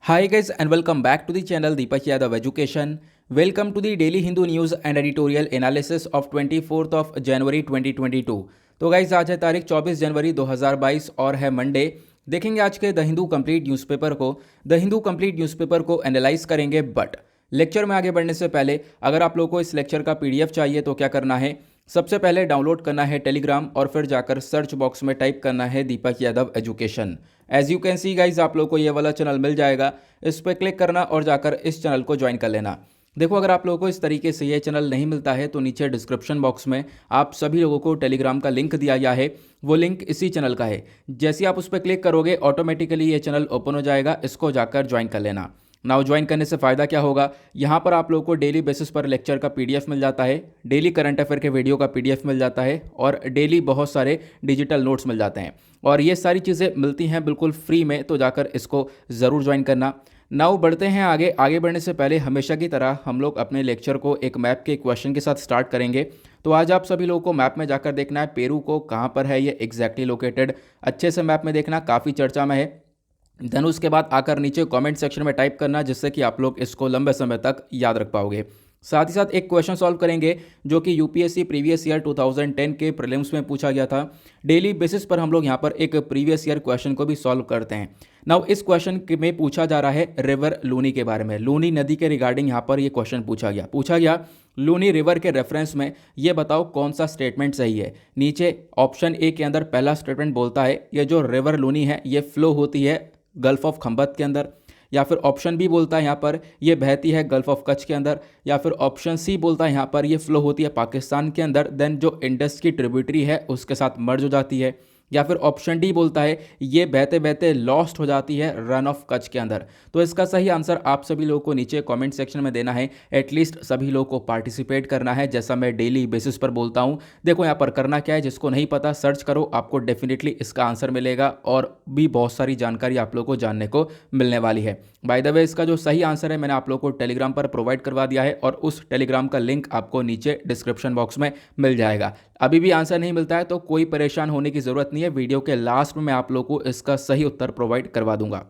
Hi guys and welcome back to the channel Deepak Yadav Education. Welcome to the daily Hindu news and editorial analysis of 24th of January 2022. तो guys आज है तारीख 24 जनवरी 2022 और है Monday. देखेंगे आज के द हिंदू कंप्लीट न्यूज़पेपर को। द हिंदू कंप्लीट न्यूज़पेपर को एनालाइज करेंगे, बट लेक्चर में आगे बढ़ने से पहले अगर आप लोगों को इस लेक्चर का पीडीएफ चाहिए तो क्या करना है, सबसे पहले डाउनलोड करना है टेलीग्राम और फिर जाकर सर्च बॉक्स में टाइप करना है Deepak Yadav education. As you can see guys आप लोगों को ये वाला चैनल मिल जाएगा, इस पर क्लिक करना और जाकर इस चैनल को ज्वाइन कर लेना। देखो अगर आप लोगों को इस तरीके से ये चैनल नहीं मिलता है तो नीचे डिस्क्रिप्शन बॉक्स में आप सभी लोगों को टेलीग्राम का लिंक दिया गया है, वो लिंक इसी चैनल का है। जैसे आप उस पर क्लिक करोगे ऑटोमेटिकली ये चैनल ओपन हो जाएगा, इसको जाकर ज्वाइन कर लेना। नाउ ज्वाइन करने से फ़ायदा क्या होगा, यहाँ पर आप लोगों को डेली बेसिस पर लेक्चर का पीडीएफ मिल जाता है, डेली करंट अफेयर के वीडियो का पीडीएफ मिल जाता है और डेली बहुत सारे डिजिटल नोट्स मिल जाते हैं और ये सारी चीज़ें मिलती हैं बिल्कुल फ्री में, तो जाकर इसको ज़रूर ज्वाइन करना। नाउ बढ़ते हैं आगे। आगे बढ़ने से पहले हमेशा की तरह हम लोग अपने लेक्चर को एक मैप के क्वेश्चन के साथ स्टार्ट करेंगे। तो आज आप सभी लोगों को मैप में जाकर देखना है पेरू को कहाँ पर है ये एग्जैक्टली लोकेटेड, अच्छे से मैप में देखना, काफ़ी चर्चा में है। देन उसके बाद आकर नीचे कमेंट सेक्शन में टाइप करना जिससे कि आप लोग इसको लंबे समय तक याद रख पाओगे। साथ ही साथ एक क्वेश्चन सॉल्व करेंगे जो कि यूपीएससी प्रीवियस ईयर 2010 के प्रीलिम्स में पूछा गया था। डेली बेसिस पर हम लोग यहाँ पर एक प्रीवियस ईयर क्वेश्चन को भी सॉल्व करते हैं। नाउ इस क्वेश्चन में पूछा जा रहा है रिवर लूनी के बारे में, लूनी नदी के रिगार्डिंग यहाँ पर ये क्वेश्चन पूछा गया लूनी रिवर के रेफरेंस में ये बताओ कौन सा स्टेटमेंट सही है। नीचे ऑप्शन ए के अंदर पहला स्टेटमेंट बोलता है ये जो रिवर लूनी है ये फ्लो होती है गल्फ ऑफ खंबत के अंदर, या फिर ऑप्शन बी बोलता है यहाँ पर ये बहती है गल्फ ऑफ कच्छ के अंदर, या फिर ऑप्शन सी बोलता है यहाँ पर ये फ्लो होती है पाकिस्तान के अंदर, देन जो इंडस की ट्रिब्यूटरी है उसके साथ मर्ज हो जाती है, या फिर ऑप्शन डी बोलता है ये बहते बहते लॉस्ट हो जाती है रन ऑफ कच्छ के अंदर। तो इसका सही आंसर आप सभी लोगों को नीचे कमेंट सेक्शन में देना है, एटलीस्ट सभी लोगों को पार्टिसिपेट करना है जैसा मैं डेली बेसिस पर बोलता हूँ। देखो यहाँ पर करना क्या है, जिसको नहीं पता सर्च करो, आपको डेफिनेटली इसका आंसर मिलेगा और भी बहुत सारी जानकारी आप लोगों को जानने को मिलने वाली है। बाय द वे इसका जो सही आंसर है मैंने आप लोगों को टेलीग्राम पर प्रोवाइड करवा दिया है और उस टेलीग्राम का लिंक आपको नीचे डिस्क्रिप्शन बॉक्स में मिल जाएगा। अभी भी आंसर नहीं मिलता है तो कोई परेशान होने की ज़रूरत नहीं है, वीडियो के लास्ट में मैं आप लोगों को इसका सही उत्तर प्रोवाइड करवा दूंगा।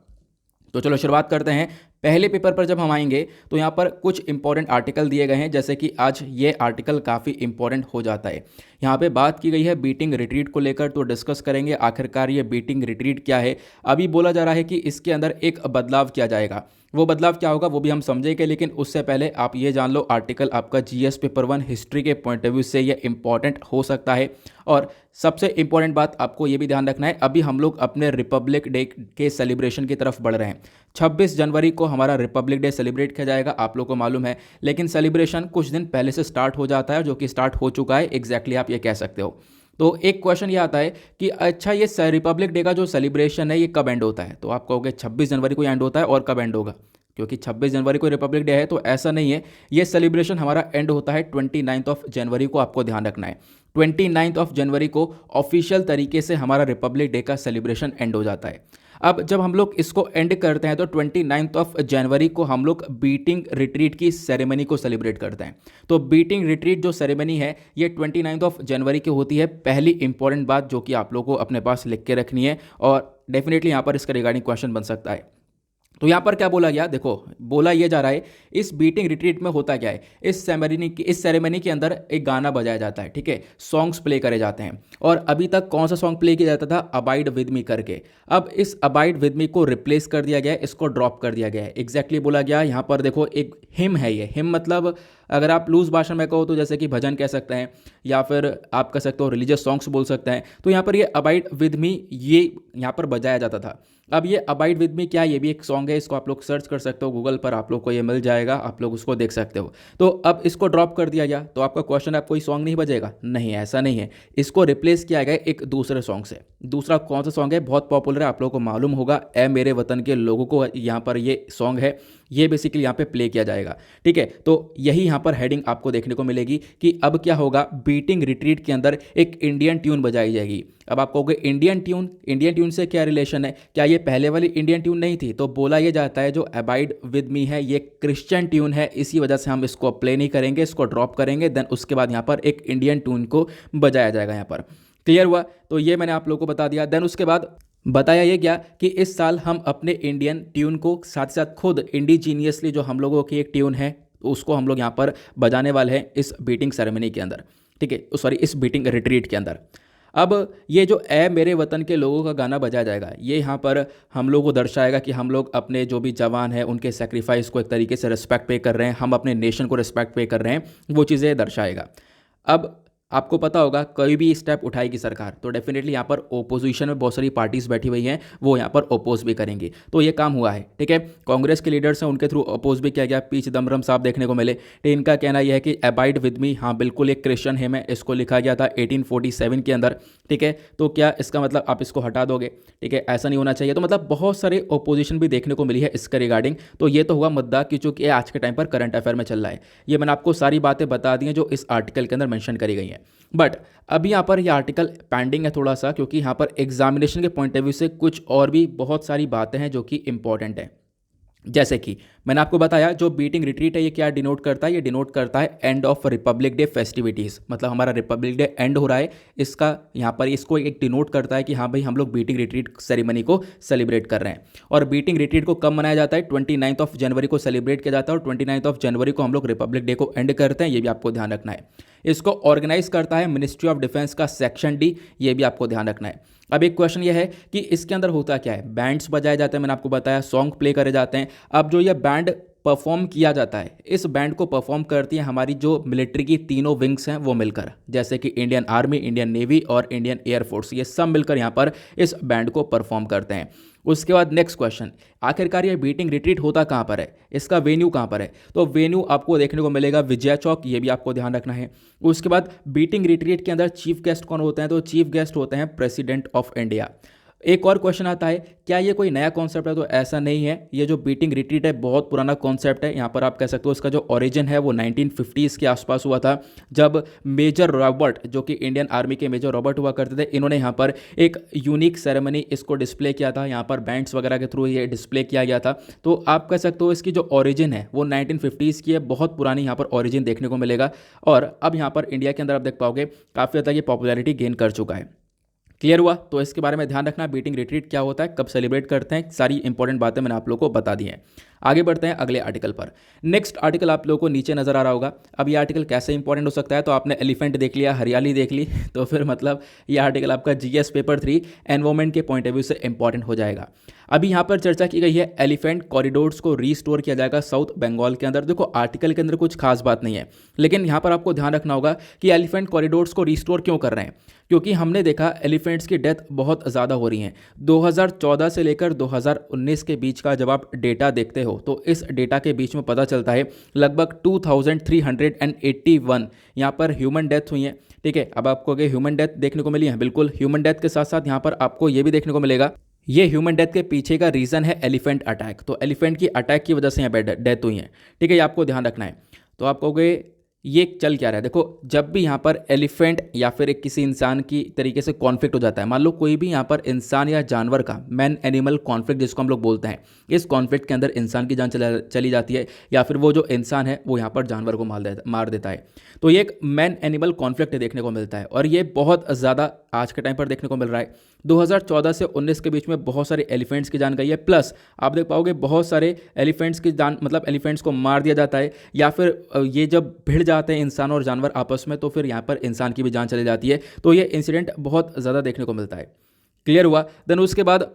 तो चलो शुरुआत करते हैं। पहले पेपर पर जब हम आएंगे तो यहाँ पर कुछ इंपॉर्टेंट आर्टिकल दिए गए हैं, जैसे कि आज ये आर्टिकल काफ़ी इंपॉर्टेंट हो जाता है। यहाँ पे बात की गई है बीटिंग रिट्रीट को लेकर, तो डिस्कस करेंगे आखिरकार ये बीटिंग रिट्रीट क्या है। अभी बोला जा रहा है कि इसके अंदर एक बदलाव किया जाएगा, वो बदलाव क्या होगा वो भी हम समझेंगे, लेकिन उससे पहले आप ये जान लो आर्टिकल आपका जीएस पेपर 1 हिस्ट्री के पॉइंट ऑफ व्यू से ये इंपॉर्टेंट हो सकता है। और सबसे इंपॉर्टेंट बात आपको ये भी ध्यान रखना है, अभी हम लोग अपने रिपब्लिक डे के सेलिब्रेशन की तरफ बढ़ रहे हैं। 26 जनवरी को हमारा रिपब्लिक डे सेलिब्रेट किया जाएगा, आप लोग को मालूम है, लेकिन सेलिब्रेशन कुछ दिन पहले से स्टार्ट हो जाता है जो कि स्टार्ट हो चुका है एग्जैक्टली आप ये कह सकते हो। तो एक क्वेश्चन ये आता है कि अच्छा ये रिपब्लिक डे का जो सेलिब्रेशन है ये कब एंड होता है, तो आप कहोगे 26 जनवरी को एंड होता है और कब एंड होगा, क्योंकि 26 जनवरी को रिपब्लिक डे है, तो ऐसा नहीं है। ये सेलिब्रेशन हमारा एंड होता है 29 ऑफ जनवरी को, आपको ध्यान रखना है 29 ऑफ जनवरी को ऑफिशियल तरीके से हमारा रिपब्लिक डे का सेलिब्रेशन एंड हो जाता है। अब जब हम लोग इसको एंड करते हैं तो 29 ऑफ जनवरी को हम लोग बीटिंग रिट्रीट की सेरेमनी को सेलिब्रेट करते हैं। तो बीटिंग रिट्रीट जो सेरेमनी है ये 29 ऑफ जनवरी की होती है। पहली इंपॉर्टेंट बात जो कि आप लोगों को अपने पास लिख के रखनी है और डेफिनेटली यहाँ पर इसका रिगार्डिंग क्वेश्चन बन सकता है। तो यहाँ पर क्या बोला गया, देखो बोला ये जा रहा है इस बीटिंग रिट्रीट में होता क्या है, इस सेरेमनी के अंदर एक गाना बजाया जाता है, ठीक है, सॉन्ग्स प्ले करे जाते हैं। और अभी तक कौन सा सॉन्ग प्ले किया जाता था, अबाइड विद मी करके, अब इस अबाइड विद मी को रिप्लेस कर दिया गया है, इसको ड्रॉप कर दिया गया है। एग्जैक्टली बोला गया यहाँ पर देखो एक हिम है, ये हिम मतलब अगर आप लूज भाषा में कहो तो जैसे कि भजन कह सकते हैं या फिर आप कह सकते हो रिलीजियस सॉन्ग्स बोल सकते हैं। तो यहाँ पर ये अबाइड विद मी ये यहाँ पर बजाया जाता था। अब ये अबाइड विद मी क्या, ये भी एक सॉन्ग है, इसको आप लोग सर्च कर सकते हो गूगल पर, आप लोग को ये मिल जाएगा, आप लोग उसको देख सकते हो। तो अब इसको ड्रॉप कर दिया गया, तो आपका क्वेश्चन है कोई सॉन्ग नहीं बजेगा, नहीं ऐसा नहीं है, इसको रिप्लेस किया गया एक दूसरे सॉन्ग से। दूसरा कौन सा सॉन्ग है, बहुत पॉपुलर है, आप लोगों को मालूम होगा, ए मेरे वतन के लोगों को, यहाँ पर ये सॉन्ग है, ये बेसिकली यहाँ पे प्ले किया जाएगा, ठीक है। तो यही यहाँ पर हेडिंग आपको देखने को मिलेगी कि अब क्या होगा, बीटिंग रिट्रीट के अंदर एक इंडियन ट्यून बजाई जाएगी। अब आप कहोगे इंडियन ट्यून से क्या रिलेशन है, क्या ये पहले वाली इंडियन ट्यून नहीं थी, तो बोला ये जाता है जो अबाइड विद मी है ये क्रिश्चियन ट्यून है, इसी वजह से हम इसको प्ले नहीं करेंगे, इसको ड्रॉप करेंगे, देन उसके बाद यहाँ पर एक इंडियन ट्यून को बजाया जाएगा। यहाँ पर क्लियर हुआ, तो ये मैंने आप लोगों को बता दिया। देन उसके बाद बताया ये गया कि इस साल हम अपने इंडियन ट्यून को साथ साथ खुद इंडिजीनियसली जो हम लोगों की एक ट्यून है उसको हम लोग यहाँ पर बजाने वाले हैं इस बीटिंग सेरेमनी के अंदर, ठीक है, सॉरी इस बीटिंग रिट्रीट के अंदर। अब ये जो ए मेरे वतन के लोगों का गाना बजाया जाएगा, ये यहाँ पर हम लोग को दर्शाएगा कि हम लोग अपने जो भी जवान हैं उनके सेक्रीफाइस को एक तरीके से रिस्पेक्ट पे कर रहे हैं, हम अपने नेशन को रिस्पेक्ट पे कर रहे हैं, वो चीज़ें दर्शाएगा। अब आपको पता होगा कोई भी स्टेप उठाएगी सरकार तो डेफिनेटली यहाँ पर ओपोजिशन में बहुत सारी पार्टीज बैठी हुई हैं, वो यहाँ पर ओपोज भी करेंगी। तो ये काम हुआ है, ठीक है। कांग्रेस के लीडर्स हैं उनके थ्रू अपोज भी किया गया, पी चिदम्बरम साहब देखने को मिले। तो इनका कहना यह है कि अबाइड विद मी, हाँ बिल्कुल एक क्रिश्चियन है मैं, इसको लिखा गया था 1847 के अंदर, ठीक है। तो क्या इसका मतलब आप इसको हटा दोगे, ठीक है, ऐसा नहीं होना चाहिए। तो मतलब बहुत सारे ओपोजिशन भी देखने को मिली है इसके रिगार्डिंग। तो ये तो हुआ मुद्दा कि चूंकि आज के टाइम पर करंट अफेयर में चल रहा है, ये मैंने आपको सारी बातें बता दी हैं जो इस आर्टिकल के अंदर मेंशन करी गई हैं। बट अभी यहाँ पर ये आर्टिकल पेंडिंग है थोड़ा सा, क्योंकि यहाँ पर एग्जामिनेशन के पॉइंट ऑफ व्यू से कुछ और भी बहुत सारी बातें हैं जो कि इंपॉर्टेंट है। जैसे कि मैंने आपको बताया जो बीटिंग रिट्रीट है ये क्या डिनोट करता है, ये डिनोट करता है end of Republic day festivities, मतलब हमारा रिपब्लिक डे एंड हो रहा है, इसका यहाँ पर इसको एक डिनोट करता है कि हाँ भाई हम लोग बीटिंग रिट्रीट सेरेमनी को सेलिब्रेट कर रहे हैं। और बीटिंग रिट्रीट को कब मनाया जाता है, 29 जनवरी को सेलिब्रेट किया जाता है, और 29 जनवरी को हम लोग रिपब्लिक डे को एंड करते हैं, ये भी आपको ध्यान रखना है। इसको ऑर्गेनाइज करता है मिनिस्ट्री ऑफ डिफेंस का सेक्शन डी, ये भी आपको ध्यान रखना है। अब एक क्वेश्चन ये है कि इसके अंदर होता क्या है, बैंड्स बजाए जाते हैं, मैंने आपको बताया सॉन्ग प्ले करे जाते हैं। अब जो ये बैंड परफॉर्म किया जाता है, इस बैंड को परफॉर्म करती हैं हमारी जो मिलिट्री की तीनों विंग्स हैं वो मिलकर, जैसे कि इंडियन आर्मी, इंडियन नेवी और इंडियन एयरफोर्स, ये सब मिलकर यहाँ पर इस बैंड को परफॉर्म करते हैं। उसके बाद नेक्स्ट क्वेश्चन, आखिरकार ये बीटिंग रिट्रीट होता कहाँ पर है, इसका वेन्यू कहाँ पर है, तो वेन्यू आपको देखने को मिलेगा विजय चौक, ये भी आपको ध्यान रखना है। उसके बाद बीटिंग रिट्रीट के अंदर चीफ गेस्ट कौन होते हैं, तो चीफ गेस्ट होते हैं प्रेसिडेंट ऑफ इंडिया। एक और क्वेश्चन आता है क्या ये कोई नया कॉन्सेप्ट है, तो ऐसा नहीं है, ये जो बीटिंग रिट्रीट है बहुत पुराना कॉन्सेप्ट है। यहाँ पर आप कह सकते हो इसका जो ओरिजिन है वो 1950s के आसपास हुआ था, जब मेजर रॉबर्ट, जो कि इंडियन आर्मी के मेजर रॉबर्ट हुआ करते थे, इन्होंने यहाँ पर एक यूनिक सेरेमनी इसको डिस्प्ले किया था, यहाँ पर बैंड्स वगैरह के थ्रू ये डिस्प्ले किया गया था। तो आप कह सकते हो इसकी जो ओरिजिन है वो 1950s की है, बहुत पुरानी यहाँ पर ओरिजिन देखने को मिलेगा। और अब यहाँ पर इंडिया के अंदर आप देख पाओगे काफ़ी ज़्यादा ये पॉपुलैरिटी गेन कर चुका है। क्लियर हुआ, तो इसके बारे में ध्यान रखना, बीटिंग रिट्रीट क्या होता है, कब सेलिब्रेट करते हैं, सारी इंपॉर्टेंट बातें मैंने आप लोगों को बता दी हैं। आगे बढ़ते हैं अगले आर्टिकल पर। नेक्स्ट आर्टिकल आप लोगों को नीचे नजर आ रहा होगा। अब ये आर्टिकल कैसे इंपॉर्टेंट हो सकता है, तो आपने एलिफेंट देख लिया, हरियाली देख ली, तो फिर मतलब ये आर्टिकल आपका जीएस पेपर 3 एनवायरमेंट के पॉइंट ऑफ व्यू से इंपॉर्टेंट हो जाएगा। अभी यहाँ पर चर्चा की गई है एलिफेंट कॉरिडोर्स को रीस्टोर किया जाएगा साउथ बंगाल के अंदर। देखो आर्टिकल के अंदर कुछ खास बात नहीं है, लेकिन यहाँ पर आपको ध्यान रखना होगा कि एलिफेंट कॉरिडोर्स को रीस्टोर क्यों कर रहे हैं, क्योंकि हमने देखा एलिफेंट्स की डेथ बहुत ज़्यादा हो रही हैं। 2014 से लेकर 2019 के बीच का जब आप डेटा देखते हो तो इस डेटा के बीच में पता चलता है लगभग 2381 यहाँ पर ह्यूमन डेथ हुई हैं, ठीक है। अब आपको ह्यूमन डेथ देखने को मिली है, बिल्कुल ह्यूमन डेथ के साथ साथ यहाँ पर आपको ये भी देखने को मिलेगा, ये ह्यूमन डेथ के पीछे का रीज़न है एलिफेंट अटैक। तो एलिफेंट की अटैक की वजह से यहाँ पर डेथ हुई है, ठीक है, ये आपको ध्यान रखना है। तो आप कहोगे ये चल क्या रहा है, देखो जब भी यहाँ पर एलिफेंट या फिर एक किसी इंसान की तरीके से कॉन्फ्लिक्ट हो जाता है, मान लो कोई भी यहाँ पर इंसान या जानवर का मैन एनिमल कॉन्फ्लिक्ट जिसको हम लोग बोलते हैं, इस कॉन्फ्लिक्ट के अंदर इंसान की जान चली जाती है या फिर वो जो इंसान है वो यहाँ पर जानवर को मार देता है, तो ये एक मैन एनिमल कॉन्फ्लिक्ट देखने को मिलता है और ये बहुत ज़्यादा आज के टाइम पर देखने को मिल रहा है। 2014 से 19 के बीच में बहुत सारे एलिफेंट्स की जान गई है, प्लस आप देख पाओगे बहुत सारे एलिफेंट्स की जान, मतलब एलिफेंट्स को मार दिया जाता है या फिर ये जब भिड़ जाते हैं इंसान और जानवर आपस में तो फिर यहाँ पर इंसान की भी जान चली जाती है। तो ये इंसिडेंट बहुत ज़्यादा देखने को मिलता है। क्लियर हुआ। देन उसके बाद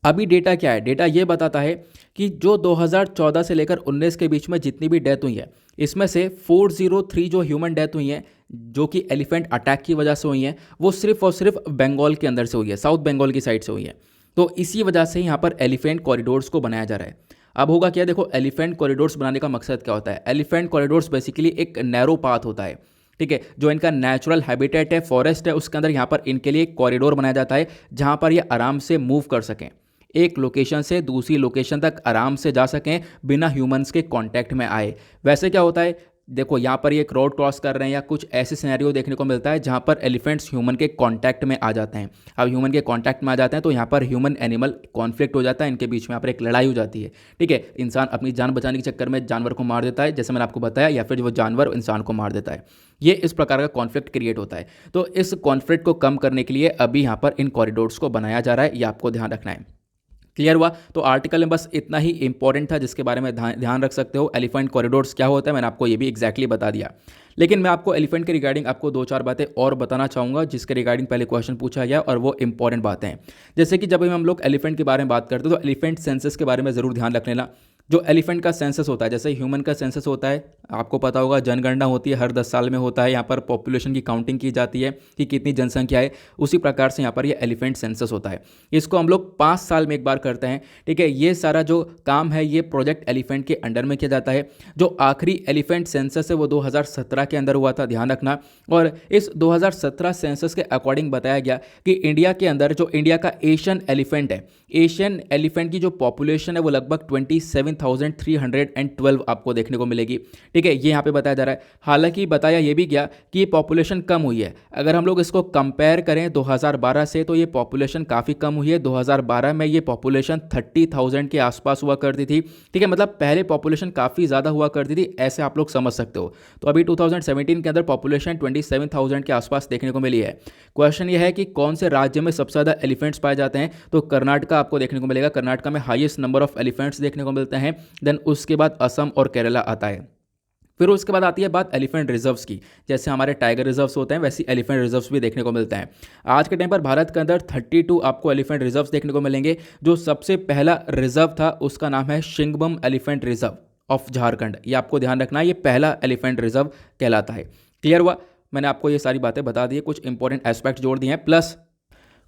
अभी डेटा क्या है, डेटा ये बताता है कि जो 2014 से लेकर 19 के बीच में जितनी भी डेथ हुई है, इसमें से 403 जो ह्यूमन डेथ हुई हैं जो कि एलिफेंट अटैक की वजह से हुई हैं, वो सिर्फ और सिर्फ बंगाल के अंदर से हुई है, साउथ बंगाल की साइड से हुई है। तो इसी वजह से यहाँ पर एलिफेंट कॉरिडोर्स को बनाया जा रहा है। अब होगा क्या, देखो एलिफेंट कॉरिडोर्स बनाने का मकसद क्या होता है, एलिफेंट कॉरिडोर्स बेसिकली एक नैरो पाथ होता है, ठीक है, जो इनका नेचुरल हैबिटेट है, फॉरेस्ट है, उसके अंदर यहाँ पर इनके लिए एक कॉरिडोर बनाया जाता है जहाँ पर ये आराम से मूव कर सकें, एक लोकेशन से दूसरी लोकेशन तक आराम से जा सकें बिना ह्यूमंस के कांटेक्ट में आए। वैसे क्या होता है, देखो यहाँ पर ये रोड क्रॉस कर रहे हैं या कुछ ऐसे सिनेरियो देखने को मिलता है जहाँ पर एलिफेंट्स ह्यूमन के कांटेक्ट में आ जाते हैं। अब ह्यूमन के कांटेक्ट में आ जाते हैं तो यहाँ पर ह्यूमन एनिमल कॉन्फ्लिक्ट हो जाता है, इनके बीच में यहाँ पर एक लड़ाई हो जाती है। ठीक है, इंसान अपनी जान बचाने के चक्कर में जानवर को मार देता है, जैसे मैंने आपको बताया, या फिर वो जानवर इंसान को मार देता है। ये इस प्रकार का कॉन्फ्लिक्ट क्रिएट होता है। तो इस कॉन्फ्लिक्ट को कम करने के लिए अभी यहाँ पर इन कॉरिडोर्स को बनाया जा रहा है, ये आपको ध्यान रखना है। क्लियर हुआ? तो आर्टिकल में बस इतना ही इंपॉर्टेंट था जिसके बारे में ध्यान रख सकते हो। एलिफेंट कॉरिडोर्स क्या होता है मैंने आपको ये भी एग्जैक्टली बता दिया। लेकिन मैं आपको एलिफेंट के रिगार्डिंग आपको 2-4 बातें और बताना चाहूँगा जिसके रिगार्डिंग पहले क्वेश्चन पूछा गया और वो इंपॉर्टेंट बातें हैं। जैसे कि जब हम लोग एलिफेंट के बारे में बात करते हैं तो एलिफेंट सेंसस के बारे में ज़रूर ध्यान रख लेना। जो एलिफेंट का सेंसस होता है, जैसे ह्यूमन का सेंसस होता है, आपको पता होगा जनगणना होती है, हर 10 साल में होता है, यहाँ पर पॉपुलेशन की काउंटिंग की जाती है कि कितनी जनसंख्या है। उसी प्रकार से यहाँ पर ये एलिफेंट सेंसस होता है। इसको हम लोग 5 साल में एक बार करते हैं। ठीक है, ये सारा जो काम है ये प्रोजेक्ट एलिफेंट के अंडर में किया जाता है। जो आखिरी एलिफेंट सेंसस है वो 2017 के अंदर हुआ था, ध्यान रखना। और इस 2017 सेंसस के अकॉर्डिंग बताया गया कि इंडिया के अंदर जो इंडिया का एशियन एलिफेंट है, एशियन एलिफेंट की जो पॉपुलेशन है वो लगभग 27,312 आपको देखने को मिलेगी। ठीक है, ये यहाँ पे बताया जा रहा है। हालांकि बताया ये भी गया कि ये पॉपुलेशन कम हुई है। अगर हम लोग इसको कंपेयर करें 2012 से तो ये पॉपुलेशन काफ़ी कम हुई है। 2012 में ये पॉपुलेशन 30,000 के आसपास हुआ करती थी। ठीक है, मतलब पहले पॉपुलेशन काफ़ी ज़्यादा हुआ करती थी, ऐसे आप लोग समझ सकते हो। तो अभी 2017 के अंदर पॉपुलेशन 27,000 के आसपास देखने को मिली है। क्वेश्चन ये है कि कौन से राज्य में सबसे ज़्यादा एलिफेंट्स पाए जाते हैं, तो कर्नाटका आपको देखने को मिलेगा। कर्नाटका में हाईएस्ट नंबर ऑफ एलिफेंट्स देखने को मिलते हैं। देन उसके बाद असम और केरला आता है। फिर उसके बाद आती है बात एलिफेंट रिजर्व्स की। जैसे हमारे टाइगर रिजर्व्स होते हैं वैसे एलिफेंट रिजर्व्स भी देखने को मिलते हैं। आज के टाइम पर भारत के अंदर 32 आपको एलिफेंट रिजर्व्स देखने को मिलेंगे। जो सबसे पहला रिजर्व था उसका नाम है शिंगबम एलिफेंट रिजर्व ऑफ झारखंड। ये आपको ध्यान रखना है, ये पहला एलिफेंट रिजर्व कहलाता है। क्लियर हुआ? मैंने आपको ये सारी बातें बता दी है, कुछ इंपॉर्टेंट एस्पेक्ट जोड़ दिए हैं, प्लस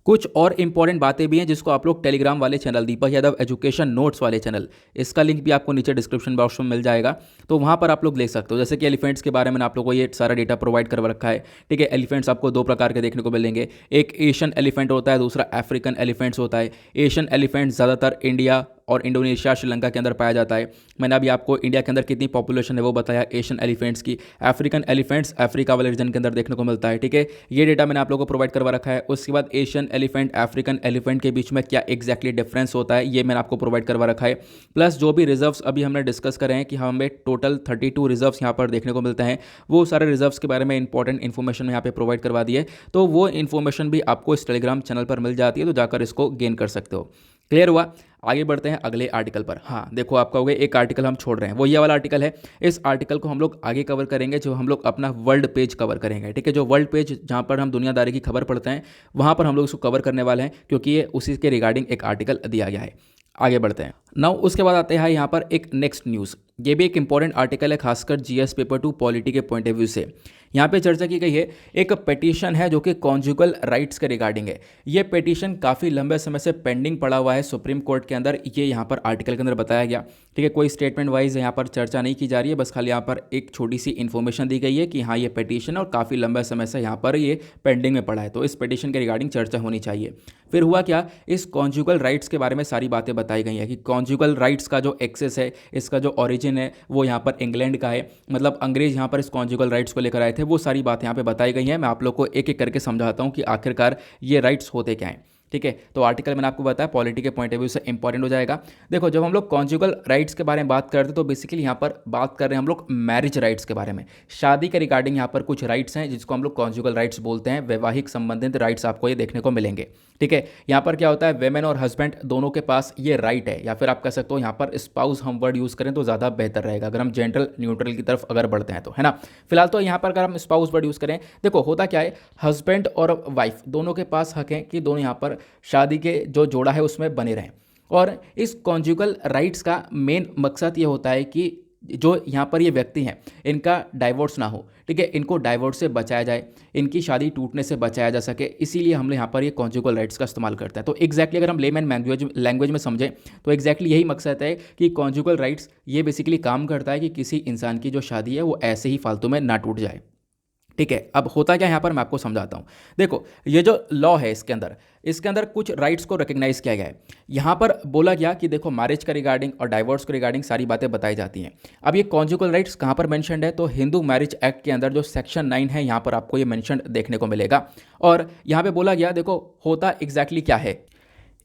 कुछ और इंपॉर्टेंट बातें भी हैं जिसको आप लोग टेलीग्राम वाले चैनल दीपक यादव एजुकेशन नोट्स वाले चैनल, इसका लिंक भी आपको नीचे डिस्क्रिप्शन बॉक्स में मिल जाएगा, तो वहाँ पर आप लोग देख सकते हो। जैसे कि एलिफेंट्स के बारे में आप लोगों को ये सारा डेटा प्रोवाइड कर रखा है। ठीक है, एलिफेंट्स आपको 2 प्रकार के देखने को मिलेंगे, एक एशियन एलिफेंट होता है, दूसरा अफ्रीकन एलिफेंट्स होता है। एशियन एलिफेंट ज़्यादातर इंडिया और इंडोनेशिया, श्रीलंका के अंदर पाया जाता है। मैंने अभी आपको इंडिया के अंदर कितनी पॉपुलेशन है वो बताया एशियन एलिफेंट्स की। अफ्रीकन एलिफेंट्स अफ्रीका वाले रीजन के अंदर देखने को मिलता है। ठीक है, ये डेटा मैंने आप लोगों को प्रोवाइड करवा रखा है। उसके बाद एशियन एलिफेंट अफ्रीकन एलिफेंट के बीच में क्या एक्जैक्टली डिफरेंस होता है ये मैंने आपको प्रोवाइड करवा रखा है। प्लस जो भी रिजर्व्स अभी हमने डिस्कस करे हैं कि हमें टोटल 32 रिजर्व्स यहाँ पर देखने को मिलते हैं, वो सारे रिजर्व्स के बारे में इंपॉर्टेंट इन्फॉर्मेशन यहाँ पे प्रोवाइड करवा दी है। तो वो इन्फॉर्मेशन भी आपको इस टेलीग्राम चैनल पर मिल जाती है, तो जाकर इसको गेन कर सकते हो। क्लियर हुआ? आगे बढ़ते हैं अगले आर्टिकल पर। हाँ देखो, आप कहोगे एक आर्टिकल हम छोड़ रहे हैं, वो ये वाला आर्टिकल है। इस आर्टिकल को हम लोग आगे कवर करेंगे, जो हम लोग अपना वर्ल्ड पेज कवर करेंगे। ठीक है, जो वर्ल्ड पेज जहाँ पर हम दुनियादारी की खबर पढ़ते हैं वहाँ पर हम लोग इसको कवर करने वाले हैं, क्योंकि ये उसी के रिगार्डिंग एक आर्टिकल दिया गया है। आगे बढ़ते हैं नाउ। उसके बाद आते हैं यहाँ पर एक नेक्स्ट न्यूज़। ये भी एक इंपॉर्टेंट आर्टिकल है, खासकर जीएस पेपर 2 पॉलिटी के पॉइंट ऑफ व्यू से। यहाँ पे चर्चा की गई है, एक पिटीशन है जो कि कॉन्जुगल राइट्स के रिगार्डिंग है। ये पिटीशन काफ़ी लंबे समय से पेंडिंग पड़ा हुआ है सुप्रीम कोर्ट के अंदर, ये यहाँ पर आर्टिकल के अंदर बताया गया। ठीक है, कोई स्टेटमेंट वाइज यहाँ पर चर्चा नहीं की जा रही है, बस खाली यहाँ पर एक छोटी सी इन्फॉर्मेशन दी गई है कि हाँ ये पिटीशन है और काफ़ी लंबे समय से यहाँ पर ये पेंडिंग में पड़ा है, तो इस पिटीशन के रिगार्डिंग चर्चा होनी चाहिए। फिर हुआ क्या, इस कॉन्जुगल राइट्स के बारे में सारी बातें बताई गई हैं कि कॉन्जुगल राइट्स का जो एक्सेस है, इसका जो ओरिजिन है वो यहाँ पर इंग्लैंड का है, मतलब अंग्रेज यहाँ पर इस कॉन्जुगल राइट्स को लेकर आए थे। वो सारी बातें यहाँ पे बताई गई हैं। मैं आप लोग को एक एक करके समझाता हूँ कि आखिरकार ये राइट्स होते क्या हैं। ठीक है, तो आर्टिकल मैंने आपको बताया पॉलिटी के पॉइंट ऑफ व्यू से इंपॉर्टेंट हो जाएगा। देखो, जब हम लोग कॉन्जुगल राइट्स के बारे में बात करते हैं तो बेसिकली यहाँ पर बात कर रहे हैं हम लोग मैरिज राइट्स के बारे में। शादी के रिगार्डिंग यहाँ पर कुछ राइट्स हैं जिसको हम लोग कॉन्जुगल राइट्स बोलते हैं। वैवाहिक संबंधित राइट्स आपको ये देखने को मिलेंगे। ठीक है, यहाँ पर क्या होता है, वेमेन और हस्बैंड दोनों के पास ये राइट है, या फिर आप कह सकते हो यहाँ पर स्पाउस हम वर्ड यूज़ करें तो ज़्यादा बेहतर रहेगा, अगर हम जेंडर न्यूट्रल की तरफ अगर बढ़ते हैं तो, है ना। फिलहाल तो यहाँ पर अगर हम स्पाउस वर्ड यूज़ करें, देखो होता क्या है, हस्बैंड और वाइफ दोनों के पास हक है कि दोनों यहाँ पर शादी के जो जोड़ा है उसमें बने रहें। और इस कॉन्जुगल राइट्स का मेन मकसद ये होता है कि जो यहाँ पर ये व्यक्ति हैं इनका डाइवोर्स ना हो। ठीक है, इनको डाइवोर्स से बचाया जाए, इनकी शादी टूटने से बचाया जा सके, इसीलिए हम यहाँ पर ये कॉन्जुगल राइट्स का इस्तेमाल करते हैं। तो एग्जैक्टली अगर हम लेमैन लैंग्वेज में समझें तो एग्जैक्टली यही मकसद है कि कॉन्जुगल राइट्स ये बेसिकली काम करता है कि किसी इंसान की जो शादी है वो ऐसे ही फालतू में ना टूट जाए। ठीक है, अब होता क्या है यहाँ पर मैं आपको समझाता हूँ। देखो, ये जो लॉ है इसके अंदर कुछ राइट्स को रिकग्नाइज किया गया है। यहाँ पर बोला गया कि देखो, मैरिज के रिगार्डिंग और डाइवोर्स के रिगार्डिंग सारी बातें बताई जाती हैं। अब ये कॉन्जुगल राइट्स कहाँ पर मेंशन्ड है, तो हिंदू मैरिज एक्ट के अंदर जो सेक्शन 9 है यहाँ पर आपको ये मेंशन्ड देखने को मिलेगा। और यहाँ पे बोला गया, देखो होता एग्जैक्टली क्या है,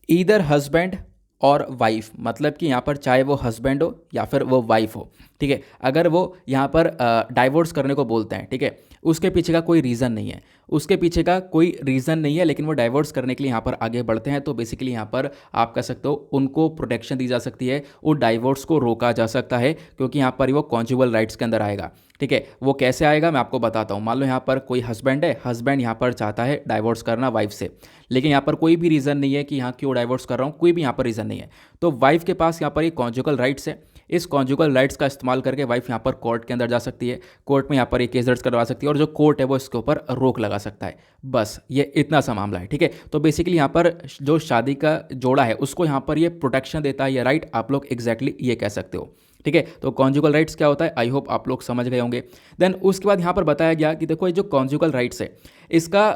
ईदर हस्बैंड और वाइफ, मतलब कि यहाँ पर चाहे वो हस्बैंड हो या फिर वो वाइफ हो, ठीक है, अगर वो यहाँ पर डाइवोर्स करने को बोलते हैं, ठीक है, उसके पीछे का कोई रीज़न नहीं है, उसके पीछे का कोई रीज़न नहीं है, लेकिन वो डाइवोर्स करने के लिए यहाँ पर आगे बढ़ते हैं, तो बेसिकली यहाँ पर आप कह सकते हो उनको प्रोटेक्शन दी जा सकती है, वो डाइवोर्स को रोका जा सकता है, क्योंकि यहाँ पर वो कॉन्जुगल राइट्स के अंदर आएगा। ठीक है, वो कैसे आएगा मैं आपको बताता हूँ। मान लो यहाँ पर कोई हस्बैंड है, हस्बैंड यहाँ पर चाहता है डाइवोर्स करना वाइफ से, लेकिन यहाँ पर कोई भी रीज़न नहीं है कि यहाँ क्यों डाइवोर्स कर रहा हूँ, कोई भी यहाँ पर रीज़न नहीं है, तो वाइफ के पास यहाँ पर ये कॉन्जुगल राइट्स है। इस कॉन्जुगल राइट्स का इस्तेमाल करके वाइफ यहाँ पर कोर्ट के अंदर जा सकती है, कोर्ट में यहाँ पर एक केस दर्ज करवा सकती है, और जो कोर्ट है वो इसके ऊपर रोक लगा सकता है। बस ये इतना सा मामला है। ठीक है, तो बेसिकली यहाँ पर जो शादी का जोड़ा है उसको यहाँ पर ये प्रोटेक्शन देता है, ये राइट आप लोग एग्जैक्टली ये कह सकते हो। ठीक है, तो कॉन्जुगल राइट्स क्या होता है, आई होप आप लोग समझ गए होंगे। देन उसके बाद यहाँ पर बताया गया कि देखो, ये जो कॉन्जुगल राइट्स है इसका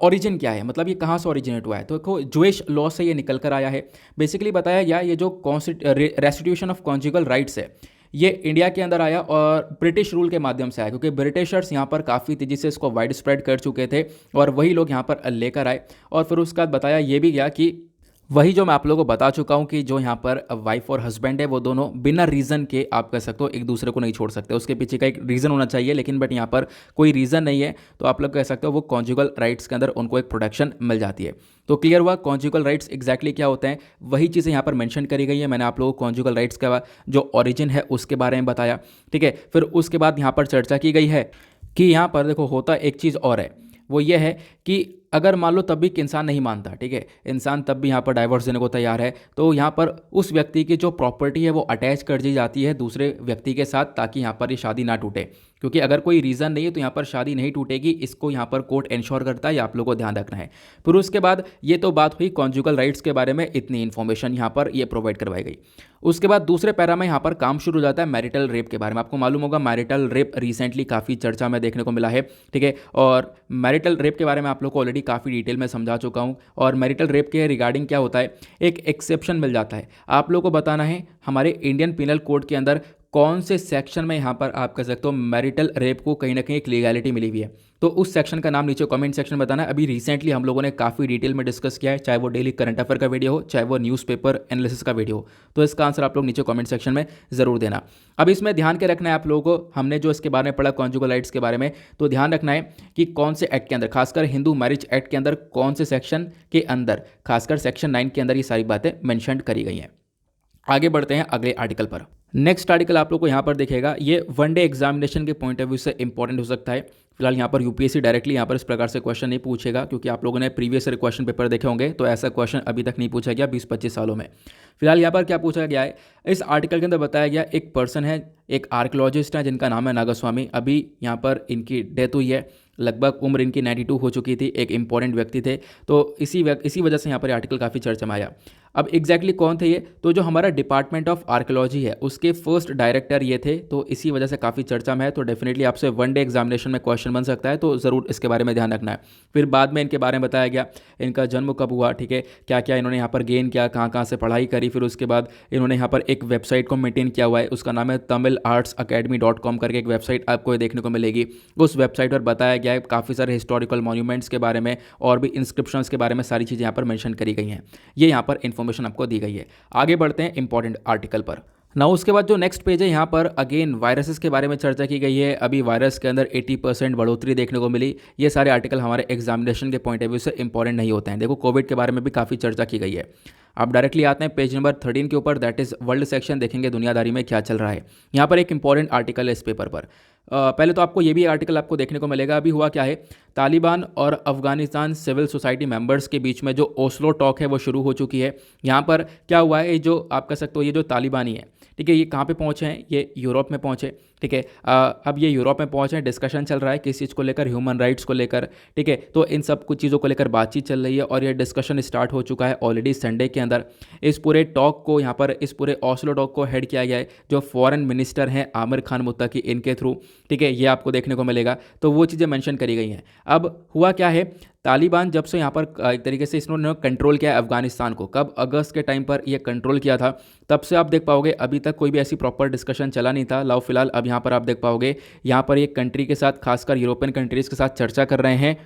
ओरिजिन क्या है, मतलब ये कहाँ से ओरिजिनेट हुआ है, तो देखो जूइश लॉ से ये निकल कर आया है। बेसिकली बताया गया ये जो रेस्टिट्यूशन ऑफ कॉन्जुगल राइट्स है ये इंडिया के अंदर आया और ब्रिटिश रूल के माध्यम से आया, क्योंकि ब्रिटिशर्स यहाँ पर काफ़ी तेज़ी से इसको वाइड स्प्रेड कर चुके थे और वही लोग यहाँ पर लेकर आए। और फिर उसके बाद बताया ये भी गया कि वही जो मैं आप लोगों को बता चुका हूँ कि जो यहाँ पर वाइफ और हस्बैंड है वो दोनों बिना रीज़न के आप कह सकते हो एक दूसरे को नहीं छोड़ सकते, उसके पीछे का एक रीज़न होना चाहिए, लेकिन बट यहाँ पर कोई रीज़न नहीं है, तो आप लोग कह सकते हो वो कॉन्जुगल राइट्स के अंदर उनको एक प्रोटेक्शन मिल जाती है। तो क्लियर हुआ कॉन्जुगल राइट्स एग्जैक्टली क्या होते हैं, वही चीज़ें यहाँ पर मेंशन करी गई है। मैंने आप लोगों को कॉन्जुगल राइट्स का जो ओरिजिन है उसके बारे में बताया। ठीक है, फिर उसके बाद यहाँ पर चर्चा की गई है कि यहाँ पर देखो होता एक चीज़ और है, वो ये है कि अगर मान लो तब भी इंसान नहीं मानता, ठीक है, इंसान तब भी यहाँ पर डाइवोर्स देने को तैयार है, तो यहाँ पर उस व्यक्ति की जो प्रॉपर्टी है वो अटैच कर दी जाती है दूसरे व्यक्ति के साथ, ताकि यहाँ पर ये शादी ना टूटे, क्योंकि अगर कोई रीज़न नहीं है तो यहाँ पर शादी नहीं टूटेगी, इसको यहाँ पर कोर्ट इंश्योर करता है, ये आप लोगों को ध्यान रखना है। फिर उसके बाद ये तो बात हुई कॉन्जुगल राइट्स के बारे में, इतनी इन्फॉर्मेशन यहाँ पर ये प्रोवाइड करवाई गई। उसके बाद दूसरे पैरा में यहाँ पर काम शुरू हो जाता है मैरिटल रेप के बारे में। आपको मालूम होगा मैरिटल रेप रिसेंटली काफ़ी चर्चा में देखने को मिला है, ठीक है, और मैरिटल रेप के बारे में आप लोग को ऑलरेडी काफ़ी डिटेल में समझा चुका हूँ। और मैरिटल रेप के रिगार्डिंग क्या होता है, एक एक्सेप्शन मिल जाता है, आप लोगों को बताना है हमारे इंडियन पिनल कोड के अंदर कौन से सेक्शन में यहाँ पर आप कह सकते हो मैरिटल रेप को कहीं ना कहीं एक लीगैलिटी मिली हुई है, तो उस सेक्शन का नाम नीचे कमेंट सेक्शन में बताना है। अभी रिसेंटली हम लोगों ने काफ़ी डिटेल में डिस्कस किया है, चाहे वो डेली करंट अफेयर का वीडियो हो, चाहे वो न्यूज़पेपर एनालिसिस का वीडियो हो, तो इसका आंसर आप लोग नीचे कमेंट सेक्शन में ज़रूर देना। अब इसमें ध्यान के रखना है आप लोगों को, हमने जो इसके बारे में पढ़ा कॉन्जुगल राइट्स के बारे में, तो ध्यान रखना है कि कौन से एक्ट के अंदर, खासकर हिंदू मैरिज एक्ट के अंदर कौन से सेक्शन के अंदर, खासकर सेक्शन 9 के अंदर ये सारी बातें मेंशन करी गई हैं। आगे बढ़ते हैं अगले आर्टिकल पर। नेक्स्ट आर्टिकल आप लोग को यहाँ पर दिखेगा, ये वनडे एग्जामिनेशन के पॉइंट ऑफ व्यू से इंपॉर्टेंट हो सकता है। फिलहाल यहाँ पर यूपीएससी डायरेक्टली यहाँ पर इस प्रकार से क्वेश्चन नहीं पूछेगा, क्योंकि आप लोगों ने प्रीवियस क्वेश्चन पेपर देखे होंगे, तो ऐसा क्वेश्चन अभी तक नहीं पूछा गया 20-25 सालों में। फिलहाल यहाँ पर क्या पूछा गया है, इस आर्टिकल के अंदर बताया गया एक पर्सन है, एक आर्कियोलॉजिस्ट है जिनका नाम है नागास्वामी, अभी यहाँ पर इनकी डेथ हुई है, लगभग उम्र इनकी 92 हो चुकी थी, एक इंपॉर्टेंट व्यक्ति थे, तो इसी वजह से यहाँ पर आर्टिकल काफ़ी चर्चा में आया। अब एग्जैक्टली कौन थे ये, तो जो हमारा डिपार्टमेंट ऑफ आर्कियोलॉजी है उसके फर्स्ट डायरेक्टर ये थे, तो इसी वजह से काफ़ी चर्चा में है, तो डेफिनेटली आपसे वनडे एग्जामिनेशन में क्वेश्चन बन सकता है, तो ज़रूर इसके बारे में ध्यान रखना है। फिर बाद में इनके बारे में बताया गया, इनका जन्म कब हुआ, ठीक है, क्या क्या इन्होंने यहाँ पर गेन किया, कहाँ कहाँ से पढ़ाई करी, फिर उसके बाद इन्होंने यहाँ पर एक वेबसाइट को मेंटेन किया हुआ है, उसका नाम है tamilartsacademy.com करके एक वेबसाइट आपको देखने को मिलेगी। उस वेबसाइट पर बताया गया है काफ़ी सारे हिस्टोरिकल मॉन्यूमेंट्स के बारे में और भी इंस्क्रिप्शंस के बारे में, सारी चीज़ें यहाँ पर मेंशन करी गई हैं, ये यहाँ पर इन्फॉर्मेशन आपको दी गई है। आगे बढ़ते हैं इंपॉर्टेंट आर्टिकल पर। ना उसके बाद जो नेक्स्ट पेज है यहाँ पर अगेन वायरसेस के बारे में चर्चा की गई है। अभी वायरस के अंदर 80% बढ़ोतरी देखने को मिली। ये सारे आर्टिकल हमारे एग्जामिनेशन के पॉइंट ऑफ व्यू से इंपॉर्टेंट नहीं होते हैं। देखो कोविड के बारे में भी काफ़ी चर्चा की गई है। आप डायरेक्टली आते हैं पेज नंबर 13 के ऊपर, दैट इज़ वर्ल्ड सेक्शन, देखेंगे दुनियादारी में क्या चल रहा है। यहाँ पर एक इंपॉर्टेंट आर्टिकल है इस पेपर पर। पहले तो आपको ये भी आर्टिकल आपको देखने को मिलेगा। अभी हुआ क्या है, तालिबान और अफगानिस्तान सिविल सोसाइटी मेंबर्स के बीच में जो ओस्लो टॉक है वो शुरू हो चुकी है। यहाँ पर क्या हुआ है, जो आप कह सकते हो ये जो तालिबानी है, ठीक है। ये कहाँ पे पहुँचे हैं? ये यूरोप में पहुँचे, ठीक है। अब ये यूरोप में पहुँचे हैं, डिस्कशन चल रहा है किस चीज़ को लेकर, ह्यूमन राइट्स को लेकर, ठीक है। तो इन सब कुछ चीज़ों को लेकर बातचीत चल रही है और ये डिस्कशन स्टार्ट हो चुका है ऑलरेडी संडे के अंदर। इस पूरे टॉक को यहाँ पर, इस पूरे ओस्लो टॉक को हेड किया गया है जो फॉरेन मिनिस्टर हैं आमिर खान मुत्तकी, इनके थ्रू, ठीक है। ये आपको देखने को मिलेगा, तो वो चीज़ें मेंशन करी गई हैं। अब हुआ क्या है, तालिबान जब से यहाँ पर एक तरीके से इन्होंने कंट्रोल किया है अफगानिस्तान को, कब? अगस्त के टाइम पर ये कंट्रोल किया था, तब से आप देख पाओगे अभी तक कोई भी ऐसी प्रॉपर डिस्कशन चला नहीं था। लाओ फिलहाल अब यहाँ पर आप देख पाओगे, यहाँ पर एक कंट्री के साथ, खासकर यूरोपियन कंट्रीज़ के साथ चर्चा कर रहे हैं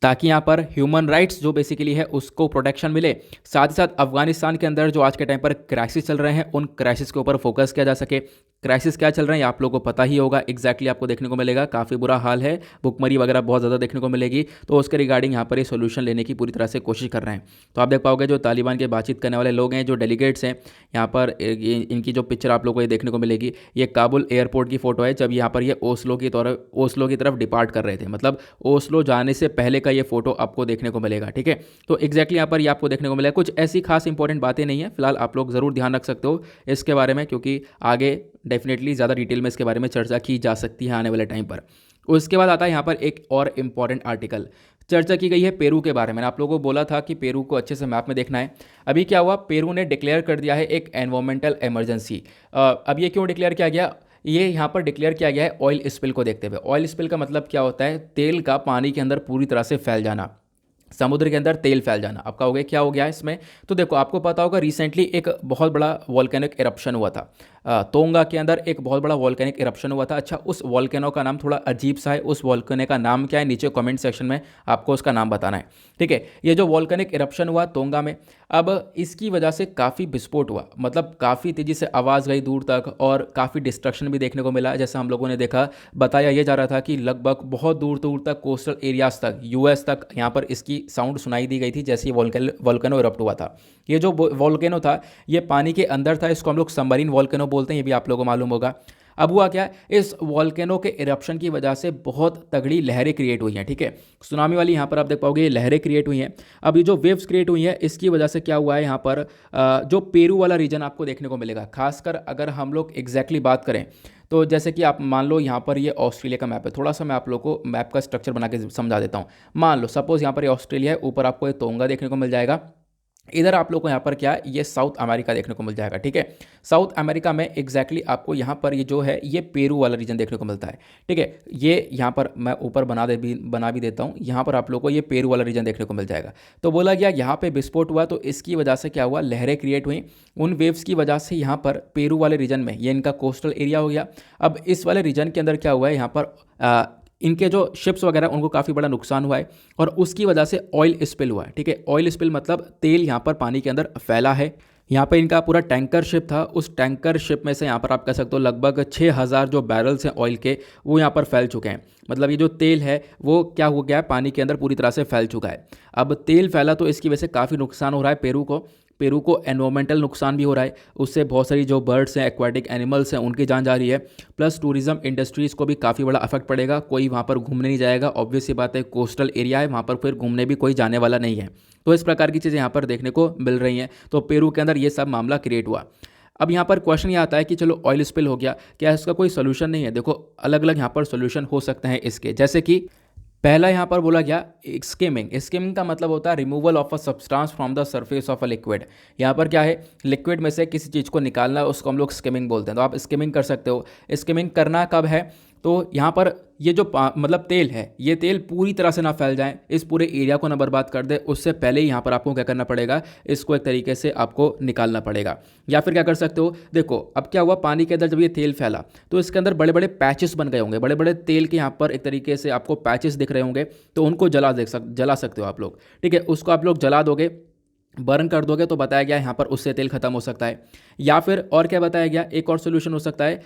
ताकि यहाँ पर ह्यूमन राइट्स जो बेसिकली है उसको प्रोटेक्शन मिले। साथ ही साथ अफगानिस्तान के अंदर जो आज के टाइम पर क्राइसिस चल रहे हैं, उन क्राइसिस के ऊपर फोकस किया जा सके। क्राइसिस क्या चल रहे हैं ये आप लोगों को पता ही होगा, एग्जैक्टली आपको देखने को मिलेगा, काफ़ी बुरा हाल है, भुखमरी वगैरह बहुत ज़्यादा देखने को मिलेगी। तो उसके रिगार्डिंग यहाँ पर ये सोल्यूशन लेने की पूरी तरह से कोशिश कर रहे हैं। तो आप देख पाओगे जो तालिबान के बातचीत करने वाले लोग हैं, जो डेलीगेट्स हैं, यहाँ पर इनकी जो पिक्चर आप लोगों को ये देखने को मिलेगी, ये काबुल एयरपोर्ट की फ़ोटो है जब यहाँ पर ये ओस्लो की तरफ डिपार्ट कर रहे थे, मतलब ओस्लो जाने से पहले का ये फ़ोटो आपको देखने को मिलेगा, ठीक है। तो एग्जैक्टली यहाँ पर ये आपको देखने को मिलेगा। कुछ ऐसी खास इंपॉर्टेंट बातें नहीं है, फिलहाल आप लोग ज़रूर ध्यान रख सकते हो इसके बारे में, क्योंकि आगे डेफिनेटली ज़्यादा डिटेल में इसके बारे में चर्चा की जा सकती है आने वाले टाइम पर। उसके बाद आता है यहाँ पर एक और इम्पॉर्टेंट आर्टिकल, चर्चा की गई है पेरू के बारे में। मैंने आप लोगों को बोला था कि पेरू को अच्छे से मैप में देखना है। अभी क्या हुआ, पेरू ने डिक्लेयर कर दिया है एक एनवायरमेंटल इमरजेंसी। अब ये क्यों डिक्लेयर किया गया? ये यहाँ पर डिक्लेयर किया गया है ऑयल स्पिल को देखते हुए। ऑयल स्पिल का मतलब क्या होता है? तेल का पानी के अंदर पूरी तरह से फैल जाना, समुद्र के अंदर तेल फैल जाना। आप कहोगे क्या हो गया इसमें? तो देखो, आपको पता होगा रिसेंटली एक बहुत बड़ा वॉल्केनिक इरप्शन हुआ था तोंगा के अंदर, एक बहुत बड़ा वॉल्केनिक इरप्शन हुआ था। अच्छा, उस वॉल्केनो का नाम थोड़ा अजीब सा है, उस वॉल्केनो का नाम क्या है नीचे कमेंट सेक्शन में आपको उसका नाम बताना है, ठीक है। ये जो वॉल्केनिक इरप्शन हुआ तोंगा में, अब इसकी वजह से काफ़ी विस्फोट हुआ, मतलब काफ़ी तेज़ी से आवाज़ गई दूर तक और काफ़ी डिस्ट्रक्शन भी देखने को मिला। जैसा हम लोगों ने देखा, बताया ये जा रहा था कि लगभग बहुत दूर दूर तक, कोस्टल एरियाज तक, यूएस तक यहाँ पर इसकी साउंड सुनाई दी गई थी जैसे ये वॉल्केनो इरप्ट हुआ था। ये जो वॉल्केनो था ये पानी के अंदर था, इसको हम लोग सबमरीन वॉल्केनो बोलते हैं, ये भी आप लोगों को मालूम होगा। अब हुआ क्या, इस वॉल्केनो के इरप्शन की वजह से बहुत तगड़ी लहरें क्रिएट हुई हैं, ठीक है। सुनामी वाली यहाँ पर आप देख पाओगे ये लहरें क्रिएट हुई हैं। अब ये जो वेव्स क्रिएट हुई हैं इसकी वजह से क्या हुआ है, यहाँ पर जो पेरू वाला रीजन आपको देखने को मिलेगा, खासकर अगर हम लोग एग्जैक्टली बात करें तो जैसे कि आप मान लो यहाँ पर ये ऑस्ट्रेलिया का मैप है। थोड़ा सा मैं आप लोग को मैप का स्ट्रक्चर बना के समझा देता हूँ। मान लो सपोज यहाँ पर ये ऑस्ट्रेलिया है, ऊपर आपको ये तोंगा देखने को मिल जाएगा, इधर आप लोग को यहाँ पर क्या है, ये साउथ अमेरिका देखने को मिल जाएगा, ठीक है। साउथ अमेरिका में एग्जैक्टली आपको यहाँ पर ये जो है ये पेरू वाला रीजन देखने को मिलता है, ठीक है। ये यहाँ पर मैं ऊपर बना भी देता हूँ, यहाँ पर आप लोग को ये पेरू वाला रीजन देखने को मिल जाएगा। तो बोला गया यहाँ पे विस्फोट हुआ, तो इसकी वजह से क्या हुआ, लहरें क्रिएट हुई। उन वेव्स की वजह से यहाँ पर पेरू वाले रीजन में, ये इनका कोस्टल एरिया हो गया। अब इस वाले रीजन के अंदर क्या हुआ है, यहाँ पर इनके जो शिप्स वगैरह उनको काफ़ी बड़ा नुकसान हुआ है और उसकी वजह से ऑयल स्पिल हुआ है, ठीक है। ऑयल स्पिल मतलब तेल यहाँ पर पानी के अंदर फैला है। यहाँ पर इनका पूरा टैंकर शिप था, उस टैंकर शिप में से यहाँ पर आप कह सकते हो लगभग 6000 जो बैरल्स हैं ऑयल के, वो यहाँ पर फैल चुके हैं। मतलब ये जो तेल है वो क्या हो गया, पानी के अंदर पूरी तरह से फैल चुका है। अब तेल फैला तो इसकी वजह से काफ़ी नुकसान हो रहा है पेरू को एनवायरमेंटल नुकसान भी हो रहा है, उससे बहुत सारी जो बर्ड्स हैं, एक्वाटिक एनिमल्स हैं, उनकी जान जा रही है। प्लस टूरिज्म इंडस्ट्रीज़ को भी काफ़ी बड़ा अफेक्ट पड़ेगा, कोई वहाँ पर घूमने नहीं जाएगा। ऑब्वियस सी बात है, कोस्टल एरिया है, वहाँ पर फिर घूमने भी कोई जाने वाला नहीं है। तो इस प्रकार की चीज़ें यहाँ पर देखने को मिल रही हैं। तो पेरू के अंदर ये सब मामला क्रिएट हुआ। अब यहाँ पर क्वेश्चन ये आता है कि चलो ऑयल स्पिल हो गया, क्या इसका कोई सोल्यूशन नहीं है? देखो, अलग अलग यहाँ पर सोल्यूशन हो सकते हैं इसके, जैसे कि पहला यहाँ पर बोला गया स्किमिंग का मतलब होता है removal of a substance from the surface of a liquid. यहाँ पर क्या है, लिक्विड में से किसी चीज़ को निकालना, उसको हम लोग स्किमिंग बोलते हैं। तो आप स्किमिंग कर सकते हो। स्किमिंग करना कब है, तो यहाँ पर ये जो मतलब तेल है, ये तेल पूरी तरह से ना फैल जाए, इस पूरे एरिया को ना बर्बाद कर दे, उससे पहले ही यहाँ पर आपको क्या करना पड़ेगा, इसको एक तरीके से आपको निकालना पड़ेगा। या फिर क्या कर सकते हो, देखो अब क्या हुआ, पानी के अंदर जब ये तेल फैला तो इसके अंदर बड़े बड़े पैचेस बन गए होंगे, बड़े बड़े तेल के यहाँ पर एक तरीके से आपको पैचेस दिख रहे होंगे, तो उनको जला सकते हो आप लोग, ठीक है। उसको आप लोग जला दोगे, बर्न कर दोगे, तो बताया गया यहाँ पर उससे तेल खत्म हो सकता है। या फिर और क्या बताया गया, एक और सोल्यूशन हो सकता है,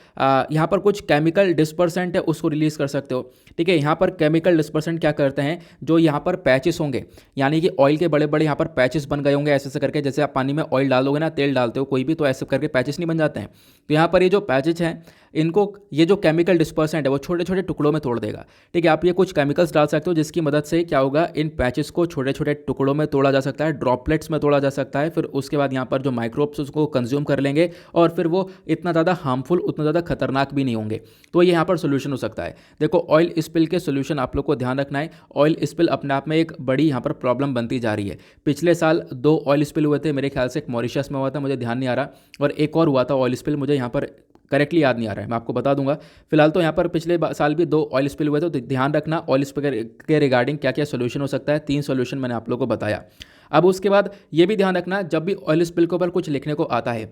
यहाँ पर कुछ केमिकल डिस्पर्सेंट है, उसको रिलीज़ कर सकते हो, ठीक है। यहाँ पर केमिकल डिस्पर्सेंट क्या करते हैं, जो यहाँ पर पैचेस होंगे, यानी कि ऑयल के बड़े बड़े यहाँ पर पैचेस बन गए होंगे ऐसे करके, जैसे आप पानी में ऑयल डालोगे ना, तेल डालते हो कोई भी, तो ऐसे करके पैचेस नहीं बन जाते हैं। तो यहाँ पर ये जो पैचेस हैं, इनको ये जो केमिकल डिस्पर्सेंट है वो छोटे छोटे टुकड़ों में तोड़ देगा। ठीक है, आप ये कुछ केमिकल्स डाल सकते हो जिसकी मदद से क्या होगा, इन पैचेस को छोटे छोटे टुकड़ों में तोड़ा जा सकता है, ड्रॉपलेट्स में तोड़ा जा सकता है। फिर उसके बाद यहाँ पर जो माइक्रोब्स उसको कंज्यूम कर लेंगे और फिर वो इतना ज़्यादा हार्मफुल, उतना ज़्यादा खतरनाक भी नहीं होंगे। तो ये यहाँ पर सोल्यूशन हो सकता है। देखो, ऑयल स्पिल के सोल्यूशन आप लोग को ध्यान रखना है। ऑयल स्पिल अपने आप में एक बड़ी यहाँ पर प्रॉब्लम बनती जा रही है। पिछले साल 2 ऑयल स्पिल हुए थे, मेरे ख्याल से एक मॉरिशस में हुआ था, मुझे ध्यान नहीं आ रहा, और एक और हुआ था ऑयल स्पिल, मुझे यहाँ पर करेक्टली याद नहीं आ रहा है, मैं आपको बता दूंगा। फिलहाल तो यहाँ पर पिछले साल भी 2 ऑयल स्पिल हुए, तो ध्यान रखना ऑयल स्पिल के रिगार्डिंग क्या क्या सोल्यूशन हो सकता है। 3 सोल्यूशन मैंने आप लोगों को बताया। अब उसके बाद ये भी ध्यान रखना, जब भी ऑयल स्पिल के ऊपर कुछ लिखने को आता है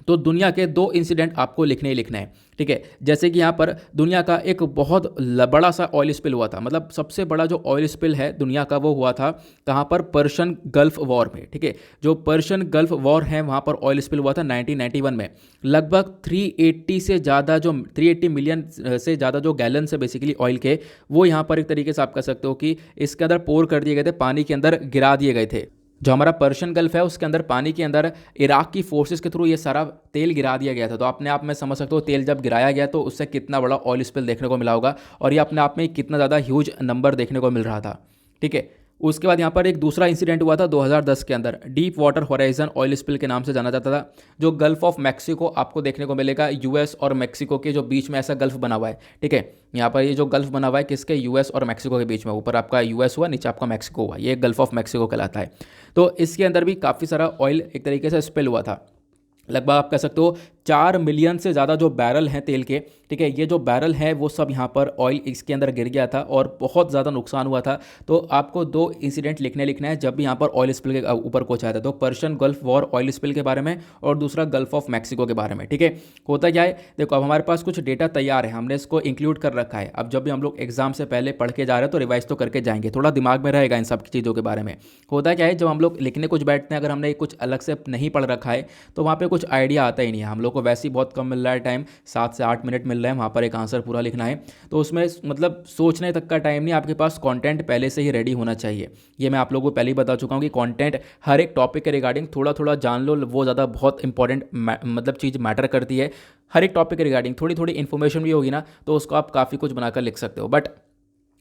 तो दुनिया के 2 इंसिडेंट आपको लिखने ही लिखना है। ठीक है, जैसे कि यहाँ पर दुनिया का एक बहुत बड़ा सा ऑयल स्पिल हुआ था, मतलब सबसे बड़ा जो ऑयल स्पिल है दुनिया का वो हुआ था कहाँ पर, पर्शियन गल्फ वॉर में। ठीक है, जो पर्शियन गल्फ वॉर है वहाँ पर ऑयल स्पिल हुआ था 1991 में। लगभग 380 मिलियन से ज़्यादा जो गैलन से बेसिकली ऑयल के, वो यहाँ पर एक तरीके से आप कह सकते हो कि इसके अंदर पोर कर दिए गए थे, पानी के अंदर गिरा दिए गए थे। जो हमारा पर्शियन गल्फ है उसके अंदर पानी के अंदर इराक की फोर्सेस के थ्रू ये सारा तेल गिरा दिया गया था। तो अपने आप में समझ सकते हो तेल जब गिराया गया तो उससे कितना बड़ा ऑयल स्पिल देखने को मिला होगा, और ये अपने आप में कितना ज़्यादा ह्यूज नंबर देखने को मिल रहा था। ठीक है, उसके बाद यहाँ पर एक दूसरा इंसिडेंट हुआ था 2010 के अंदर, deep water horizon oil spill के नाम से जाना जाता था, जो गल्फ ऑफ मैक्सिको आपको देखने को मिलेगा। यूएस और मैक्सिको के जो बीच में ऐसा गल्फ बना हुआ है। ठीक है, यहाँ पर ये जो गल्फ बना हुआ है किसके, यूएस और मैक्सिको के बीच में, ऊपर आपका यूएस हुआ, नीचे आपका मैक्सिको हुआ, ये गल्फ ऑफ मैक्सिको कहलाता है। तो इसके अंदर भी काफ़ी सारा ऑयल एक तरीके से स्पिल हुआ था। लगभग आप कह सकते हो 4 मिलियन से ज़्यादा जो बैरल हैं तेल के, ठीक है, ये जो बैरल है वो सब यहाँ पर ऑयल इसके अंदर गिर गया था और बहुत ज़्यादा नुकसान हुआ था। तो आपको 2 इंसिडेंट लिखना है जब भी यहाँ पर ऑयल स्पिल के ऊपर कुछ आया था। तो Persian gulf war oil spill के बारे में और दूसरा गल्फ ऑफ मैक्सिको के बारे में। ठीक है, होता क्या है, देखो अब हमारे पास कुछ डेटा तैयार है, हमने इसको इंक्लूड कर रखा है। अब जब भी हम लोग एग्जाम से पहले पढ़ के जा रहे हैं तो रिवाइज तो करके जाएंगे, थोड़ा दिमाग में रहेगा इन सब चीज़ों के बारे में। होता क्या है, जब हम लोग लिखने कुछ बैठते हैं, अगर हमने कुछ अलग से नहीं पढ़ रखा है तो वहाँ पर कुछ आइडिया आता ही नहीं है। हम लोग को वैसे ही बहुत कम मिल रहा है टाइम, 7 से 8 मिनट मिल रहे हैं, वहाँ पर एक आंसर पूरा लिखना है, तो उसमें मतलब सोचने तक का टाइम नहीं, आपके पास कंटेंट पहले से ही रेडी होना चाहिए। ये मैं आप लोगों को पहले ही बता चुका हूँ कि कंटेंट हर एक टॉपिक के रिगार्डिंग थोड़ा थोड़ा जान लो, वो ज़्यादा बहुत इंपॉर्टेंट मतलब चीज़ मैटर करती है। हर एक टॉपिक के रिगार्डिंग थोड़ी थोड़ी इन्फॉर्मेशन भी होगी ना, तो उसको आप काफ़ी कुछ बनाकर लिख सकते हो। बट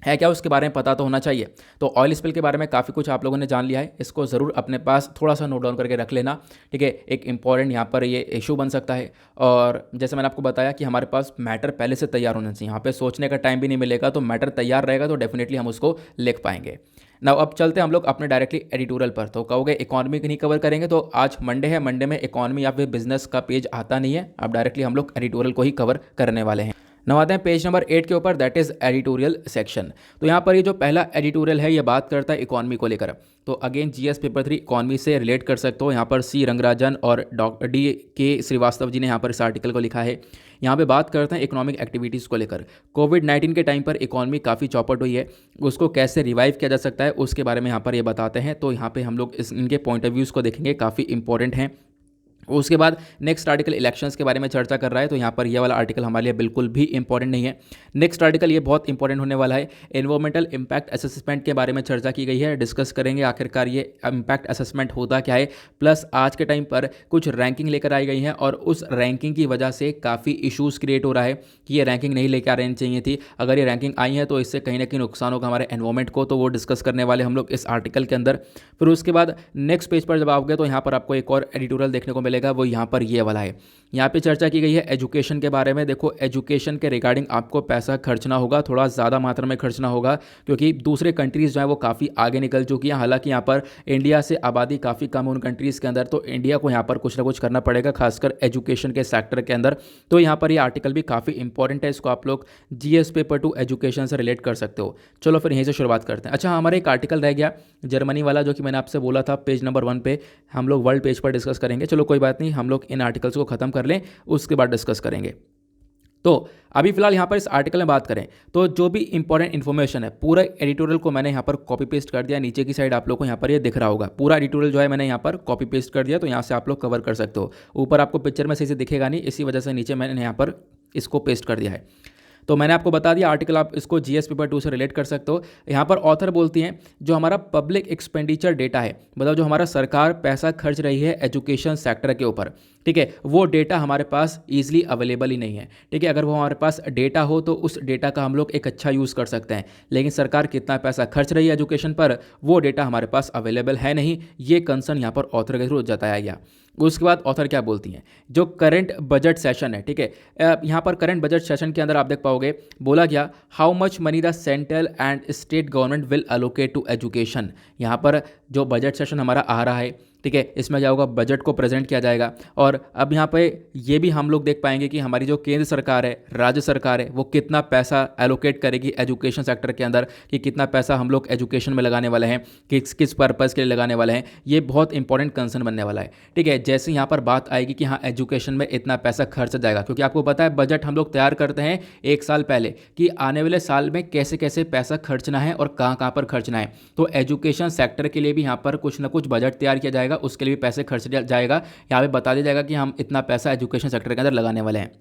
है क्या, उसके बारे में पता तो होना चाहिए। तो ऑयल स्पिल के बारे में काफ़ी कुछ आप लोगों ने जान लिया है, इसको ज़रूर अपने पास थोड़ा सा नोट डाउन करके रख लेना। ठीक है, एक इंपॉर्टेंट यहाँ पर ये इशू बन सकता है। और जैसे मैंने आपको बताया कि हमारे पास मैटर पहले से तैयार होना चाहिए, यहाँ पे सोचने का टाइम भी नहीं मिलेगा, तो मैटर तैयार रहेगा तो डेफिनेटली हम उसको लिख पाएंगे। ना अब चलते हैं हम लोग अपने डायरेक्टली एडिटोरियल पर। तो कहोगे इकोनॉमी नहीं कवर करेंगे, तो आज मंडे है, मंडे में इकोनॉमी या फिर बिजनेस का पेज आता नहीं है, अब डायरेक्टली हम लोग एडिटोरियल को ही कवर करने वाले हैं। now आते हैं पेज नंबर 8 के ऊपर, दैट इज एडिटोरियल सेक्शन। तो यहाँ पर ये जो पहला एडिटोरियल है ये बात करता है इकोनॉमी को लेकर। तो अगेन जीएस पेपर 3 इकोनॉमी से रिलेट कर सकते हो। यहाँ पर सी रंगराजन और डॉक्टर DK श्रीवास्तव जी ने यहाँ पर इस आर्टिकल को लिखा है। यहाँ पे बात करते हैं इकोनॉमिक एक्टिविटीज़ को लेकर। कोविड-19 के टाइम पर इकोनॉमी काफ़ी चौपट हुई है, उसको कैसे रिवाइव किया जा सकता है उसके बारे में यहाँ पर ये बताते हैं। तो यहाँ पे हम लोग इनके पॉइंट ऑफ व्यूज़ को देखेंगे, काफ़ी इंपॉर्टेंट हैं। उसके बाद नेक्स्ट आर्टिकल इलेक्शंस के बारे में चर्चा कर रहा है, तो यहाँ पर ये वाला आर्टिकल हमारे लिए बिल्कुल भी इंपॉर्टेंट नहीं है। नेक्स्ट आर्टिकल ये बहुत इंपॉर्टेंट होने वाला है, एनवायरमेंटल इम्पैक्ट असेसमेंट के बारे में चर्चा की गई है। डिस्कस करेंगे आखिरकार ये इम्पैक्ट असेसमेंट होता क्या है, प्लस आज के टाइम पर कुछ रैंकिंग लेकर आई गई हैं और उस रैंकिंग की वजह से काफ़ी इशूज़ क्रिएट हो रहा है कि ये रैंकिंग नहीं लेकर आ रहनी चाहिए थी। अगर ये रैंकिंग आई है तो इससे कहीं ना कहीं नुकसान होगा हमारे एनवायरमेंट को, तो वो डिस्कस करने वाले हम लोग इस आर्टिकल के अंदर। फिर उसके बाद नेक्स्ट पेज पर जब आओगे तो यहाँ पर आपको एक और एडिटोरियल देखने को मिलेगा, वो यहाँ पर ये वाला है। यहाँ पे चर्चा की गई है एजुकेशन के बारे में। देखो एजुकेशन के रिगार्डिंग आपको पैसा खर्चना होगा, थोड़ा ज़्यादा मात्रा में खर्चना होगा, क्योंकि दूसरे कंट्रीज़ जो है वो काफ़ी आगे निकल चुकी हैं। हालांकि यहाँ पर इंडिया से आबादी काफ़ी कम है उन कंट्रीज़ के अंदर, तो इंडिया को यहाँ पर कुछ ना कुछ करना पड़ेगा, खासकर एजुकेशन के सेक्टर के अंदर। तो यहाँ पर ये आर्टिकल भी काफ़ी इंपॉर्टेंट है, इसको आप लोग GS पेपर 2 एजुकेशन से रिलेट कर सकते हो। चलो फिर यहीं से शुरुआत करते हैं। अच्छा, हमारा एक आर्टिकल रह गया जर्मनी वाला, जो कि मैंने आपसे बोला था पेज नंबर 1 पे हम लोग वर्ल्ड पेज पर डिस्कस करेंगे। चलो कोई बात नहीं, हम लोग इन आर्टिकल्स को खत्म कर लें, उसके बाद डिस्कस करेंगे। तो अभी फिलहाल यहाँ पर इस आर्टिकल में बात करें तो जो भी इंपॉर्टेंट इन्फॉर्मेशन है, पूरा एडिटोरियल को मैंने यहाँ पर कॉपी पेस्ट कर दिया। नीचे की साइड आप लोग को यहाँ पर ये दिख रहा होगा, पूरा एडिटोरियल जो है मैंने यहाँ पर कॉपी पेस्ट कर दिया, तो यहाँ से आप लोग कवर कर सकते हो। ऊपर आपको पिक्चर में सही से दिखेगा नहीं, इसी वजह से नीचे मैंने यहाँ पर इसको पेस्ट कर दिया है। तो मैंने आपको बता दिया आर्टिकल, आप इसको GS पेपर 2 से रिलेट कर सकते हो। यहाँ पर ऑथर बोलती हैं जो हमारा पब्लिक एक्सपेंडिचर डेटा है, मतलब जो हमारा सरकार पैसा खर्च रही है एजुकेशन सेक्टर के ऊपर, ठीक है, वो डेटा हमारे पास ईजिली अवेलेबल ही नहीं है। ठीक है, अगर वो हमारे पास डेटा हो तो उस डेटा का हम लोग एक अच्छा यूज़ कर सकते हैं, लेकिन सरकार कितना पैसा खर्च रही है एजुकेशन पर, वो डेटा हमारे पास अवेलेबल है नहीं। ये कंसर्न यहाँ पर ऑथर के थ्रू जताया गया। उसके बाद ऑथर क्या बोलती हैं, जो करंट बजट सेशन है, ठीक है, यहाँ पर करंट बजट सेशन के अंदर आप देख पाओगे बोला गया how much money the central and state government will allocate to education. यहाँ पर जो बजट सेशन हमारा आ रहा है, ठीक है, इसमें क्या होगा, बजट को प्रेजेंट किया जाएगा। और अब यहाँ पे ये भी हम लोग देख पाएंगे कि हमारी जो केंद्र सरकार है, राज्य सरकार है, वो कितना पैसा एलोकेट करेगी एजुकेशन सेक्टर के अंदर, कि कितना पैसा हम लोग एजुकेशन में लगाने वाले हैं, किस किस पर्पज़ के लिए लगाने वाले हैं। ये बहुत इंपॉर्टेंट कंसर्न बनने वाला है। ठीक है, जैसे यहाँ पर बात आएगी कि हाँ एजुकेशन में इतना पैसा खर्च जाएगा, क्योंकि आपको पता है बजट हम लोग तैयार करते हैं एक साल पहले कि आने वाले साल में कैसे कैसे पैसा खर्चना है और कहाँ कहाँ पर खर्चना है। तो एजुकेशन सेक्टर के लिए भी यहाँ पर कुछ ना कुछ बजट तैयार किया जाएगा, उसके लिए भी पैसे खर्च जाएगा। यहाँ पे बता दिया जाएगा कि हम इतना पैसा एजुकेशन सेक्टर के अंदर लगाने वाले हैं।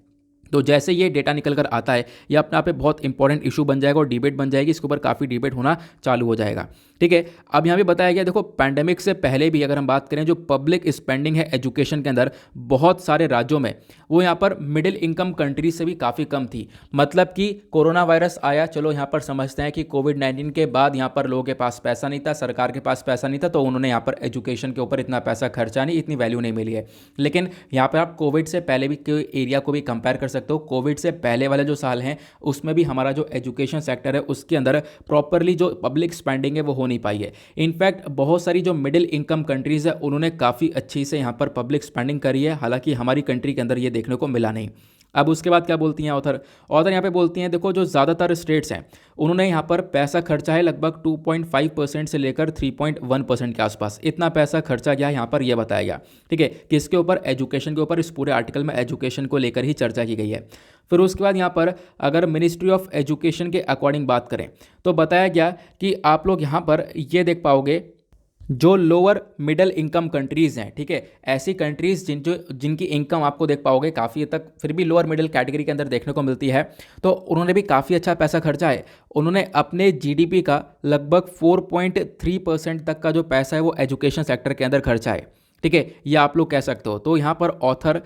तो जैसे ये डेटा निकल कर आता है, ये अपने आप पे बहुत इंपॉर्टेंट इशू बन जाएगा और डिबेट बन जाएगी, इसके ऊपर काफ़ी डिबेट होना चालू हो जाएगा। ठीक है, अब यहाँ पे बताया गया, देखो पैंडेमिक से पहले भी अगर हम बात करें, जो पब्लिक स्पेंडिंग है एजुकेशन के अंदर बहुत सारे राज्यों में, वो यहाँ पर मिडिल इनकम कंट्रीज से भी काफ़ी कम थी। मतलब कि कोरोना वायरस आया, चलो यहाँ पर समझते हैं कि कोविड-19 के बाद यहाँ पर लोगों के पास पैसा नहीं था, सरकार के पास पैसा नहीं था, तो उन्होंने यहाँ पर एजुकेशन के ऊपर इतना पैसा खर्चा नहीं, इतनी वैल्यू नहीं मिली है। लेकिन यहाँ पर आप कोविड से पहले भी के एरिया को भी कंपेयर कर सकते हो। कोविड से पहले वाले जो साल हैं उसमें भी हमारा जो एजुकेशन सेक्टर है उसके अंदर प्रॉपरली जो पब्लिक स्पेंडिंग है वो हो नहीं पाई है। इनफैक्ट बहुत सारी जो मिडिल इनकम कंट्रीज़ है उन्होंने काफ़ी अच्छी से यहाँ पर पब्लिक स्पेंडिंग करी है, हालांकि हमारी कंट्री के अंदर ये देखने को मिला नहीं। अब उसके बाद क्या बोलती हैं ऑथर यहाँ पे बोलती हैं, देखो जो ज़्यादातर स्टेट्स हैं उन्होंने यहाँ पर पैसा खर्चा है लगभग 2.5% से लेकर 3.1% के आसपास, इतना पैसा खर्चा गया यहाँ पर यह बताया गया। ठीक है, किसके ऊपर, एजुकेशन के ऊपर। इस पूरे आर्टिकल में एजुकेशन को लेकर ही चर्चा की गई है। फिर उसके बाद यहाँ पर अगर मिनिस्ट्री ऑफ एजुकेशन के अकॉर्डिंग बात करें तो बताया गया कि आप लोग यहाँ पर ये देख पाओगे, जो लोअर मिडिल इनकम कंट्रीज़ हैं, ठीक है, ऐसी कंट्रीज़ जिनकी इनकम आपको देख पाओगे काफ़ी हद तक फिर भी लोअर मिडिल कैटेगरी के अंदर देखने को मिलती है, तो उन्होंने भी काफ़ी अच्छा पैसा खर्चा है। उन्होंने अपने जीडीपी का लगभग 4.3% तक का जो पैसा है वो एजुकेशन सेक्टर के अंदर खर्चा है। ठीक है, ये आप लोग कह सकते हो। तो यहाँ पर author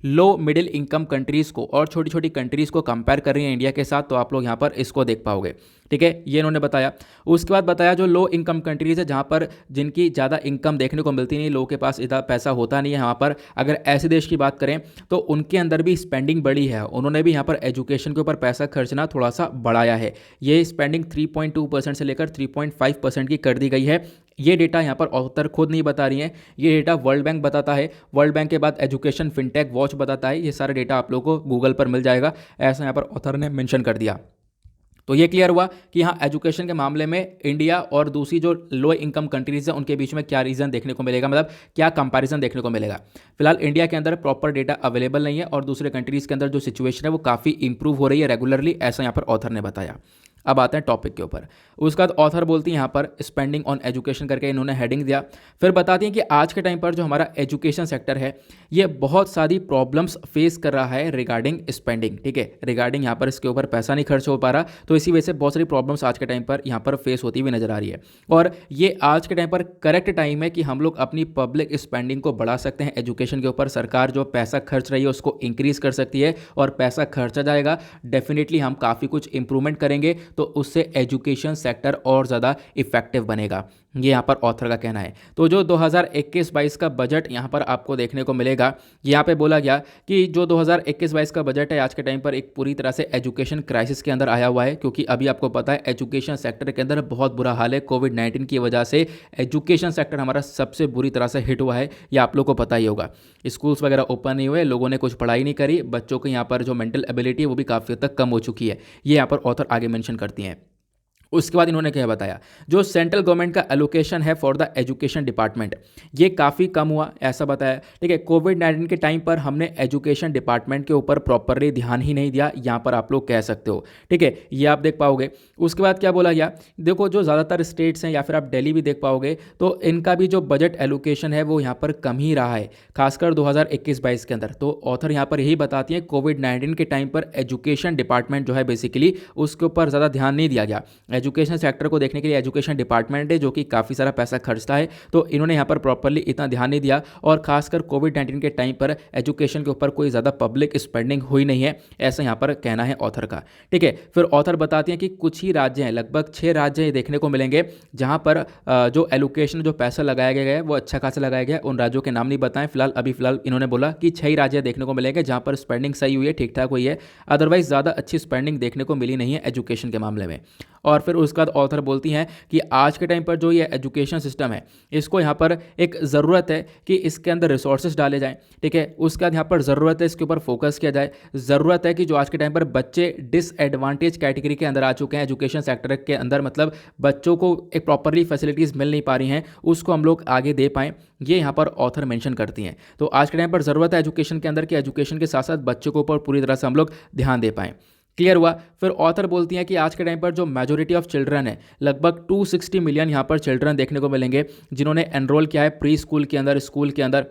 low middle income countries को और छोटी छोटी कंट्रीज़ को कंपेयर कर रही हैं इंडिया के साथ, तो आप लोग यहाँ पर इसको देख पाओगे। ठीक है, ये इन्होंने बताया। उसके बाद बताया जो लो इनकम कंट्रीज़ है, जहाँ पर जिनकी ज़्यादा इनकम देखने को मिलती नहीं, लोगों के पास इतना पैसा होता नहीं है, यहाँ पर अगर ऐसे देश की बात करें तो उनके अंदर भी स्पेंडिंग बढ़ी है। उन्होंने भी यहाँ पर एजुकेशन के ऊपर पैसा खर्चना थोड़ा सा बढ़ाया है। ये स्पेंडिंग 3.2% से लेकर 3.5% की कर दी गई है। ये डेटा यहाँ पर ऑथर खुद नहीं बता रही हैं, ये डेटा वर्ल्ड बैंक बताता है। वर्ल्ड बैंक के बाद एजुकेशन फिनटेक वॉच बताता है। ये सारा डेटा आप लोगों को गूगल पर मिल जाएगा, ऐसा यहाँ पर ऑथर ने मेंशन कर दिया। तो ये क्लियर हुआ कि हाँ एजुकेशन के मामले में इंडिया और दूसरी जो लो इनकम कंट्रीज़ हैं उनके बीच में क्या रीज़न देखने को मिलेगा, मतलब क्या कंपैरिजन देखने को मिलेगा। फिलहाल इंडिया के अंदर प्रॉपर डेटा अवेलेबल नहीं है और दूसरे कंट्रीज़ के अंदर जो सिचुएशन है वो काफ़ी इंप्रूव हो रही है रेगुलरली, ऐसा यहाँ पर ऑथर ने बताया। अब आते हैं टॉपिक के ऊपर। उसके बाद ऑथर बोलती है यहाँ पर स्पेंडिंग ऑन एजुकेशन करके इन्होंने हेडिंग दिया। फिर बताती हैं कि आज के टाइम पर जो हमारा एजुकेशन सेक्टर है ये बहुत सारी प्रॉब्लम्स फेस कर रहा है रिगार्डिंग स्पेंडिंग। ठीक है, रिगार्डिंग यहाँ पर इसके ऊपर पैसा नहीं खर्च हो पा रहा, तो इसी वजह से बहुत सारी प्रॉब्लम्स आज के टाइम पर यहाँ पर फेस होती हुई नजर आ रही है। और ये आज के टाइम पर करेक्ट टाइम है कि हम लोग अपनी पब्लिक स्पेंडिंग को बढ़ा सकते हैं एजुकेशन के ऊपर। सरकार जो पैसा खर्च रही है उसको इंक्रीज कर सकती है और पैसा खर्चा जाएगा, डेफिनेटली हम काफ़ी कुछ इंप्रूवमेंट करेंगे, तो उससे एजुकेशन सेक्टर और ज़्यादा इफेक्टिव बनेगा, ये यहाँ पर ऑथर का कहना है। तो जो 2021-22 का बजट यहाँ पर आपको देखने को मिलेगा, यहाँ पे बोला गया कि जो 2021-22 का बजट है आज के टाइम पर एक पूरी तरह से एजुकेशन क्राइसिस के अंदर आया हुआ है, क्योंकि अभी आपको पता है एजुकेशन सेक्टर के अंदर बहुत बुरा हाल है। कोविड-19 की वजह से एजुकेशन सेक्टर हमारा सबसे बुरी तरह से हिट हुआ है, ये आप लोग को पता ही होगा। स्कूल्स वगैरह ओपन नहीं हुए, लोगों ने कुछ पढ़ाई नहीं करी, बच्चों को यहाँ पर जो मेंटल एबिलिटी है वो भी काफ़ी हद तक कम हो चुकी है, ये यहाँ पर ऑथर आगे मेंशन करती हैं। उसके बाद इन्होंने क्या बताया, जो सेंट्रल गवर्नमेंट का एलोकेशन है फॉर द एजुकेशन डिपार्टमेंट ये काफ़ी कम हुआ, ऐसा बताया। ठीक है, कोविड-19 के टाइम पर हमने एजुकेशन डिपार्टमेंट के ऊपर प्रॉपरली ध्यान ही नहीं दिया, यहाँ पर आप लोग कह सकते हो। ठीक है, ये आप देख पाओगे। उसके बाद क्या बोला गया, देखो जो ज़्यादातर स्टेट्स हैं या फिर आप दिल्ली भी देख पाओगे, तो इनका भी जो बजट एलोकेशन है वो यहाँ पर कम ही रहा है, खासकर 2021-22 के अंदर। तो ऑथर यहाँ पर यही बताती है कोविड-19 के टाइम पर एजुकेशन डिपार्टमेंट जो है बेसिकली उसके ऊपर ज़्यादा ध्यान नहीं दिया गया। एजुकेशन सेक्टर को देखने के लिए एजुकेशन डिपार्टमेंट है जो कि काफ़ी सारा पैसा खर्चता है, तो इन्होंने यहाँ पर प्रॉपरली इतना ध्यान नहीं दिया और खासकर कोविड-19 के टाइम पर एजुकेशन के ऊपर कोई ज़्यादा पब्लिक स्पेंडिंग हुई नहीं है, ऐसा यहाँ पर कहना है ऑथर का। ठीक है, फिर ऑथर बताते हैं कि कुछ ही राज्य हैं, लगभग 6 राज्य देखने को मिलेंगे जहाँ पर जो एलोकेशन जो पैसा लगाया गया है वो अच्छा खासा लगाया गया है। उन राज्यों के नाम नहीं बताएं फिलहाल इन्होंने बोला कि 6 ही राज्य देखने को मिलेंगे जहाँ पर स्पेंडिंग सही हुई है, ठीक ठाक हुई है, अदरवाइज ज़्यादा अच्छी स्पेंडिंग देखने को मिली नहीं है एजुकेशन के मामले में। और फिर उसके बाद ऑथर बोलती हैं कि आज के टाइम पर जो ये एजुकेशन सिस्टम है इसको यहाँ पर एक ज़रूरत है कि इसके अंदर रिसोर्सेज डाले जाएं। ठीक है, उसके बाद यहाँ पर ज़रूरत है इसके ऊपर फोकस किया जाए। ज़रूरत है कि जो आज के टाइम पर बच्चे डिसएडवांटेज कैटेगरी के अंदर आ चुके हैं एजुकेशन सेक्टर के अंदर, मतलब बच्चों को एक प्रॉपरली फैसिलिटीज़ मिल नहीं पा रही हैं, उसको हम लोग आगे दे पाएँ, ये यहाँ पर ऑथर मेंशन करती हैं। तो आज के टाइम पर ज़रूरत है एजुकेशन के अंदर कि एजुकेशन के साथ साथ बच्चों के ऊपर पूरी तरह से हम लोग ध्यान दे पाएँ। क्लियर हुआ। फिर ऑथर बोलती हैं कि आज के टाइम पर जो मेजोरिटी ऑफ चिल्ड्रन है, लगभग 260 मिलियन यहाँ पर चिल्ड्रन देखने को मिलेंगे जिन्होंने एनरोल किया है प्री स्कूल के अंदर, स्कूल के अंदर,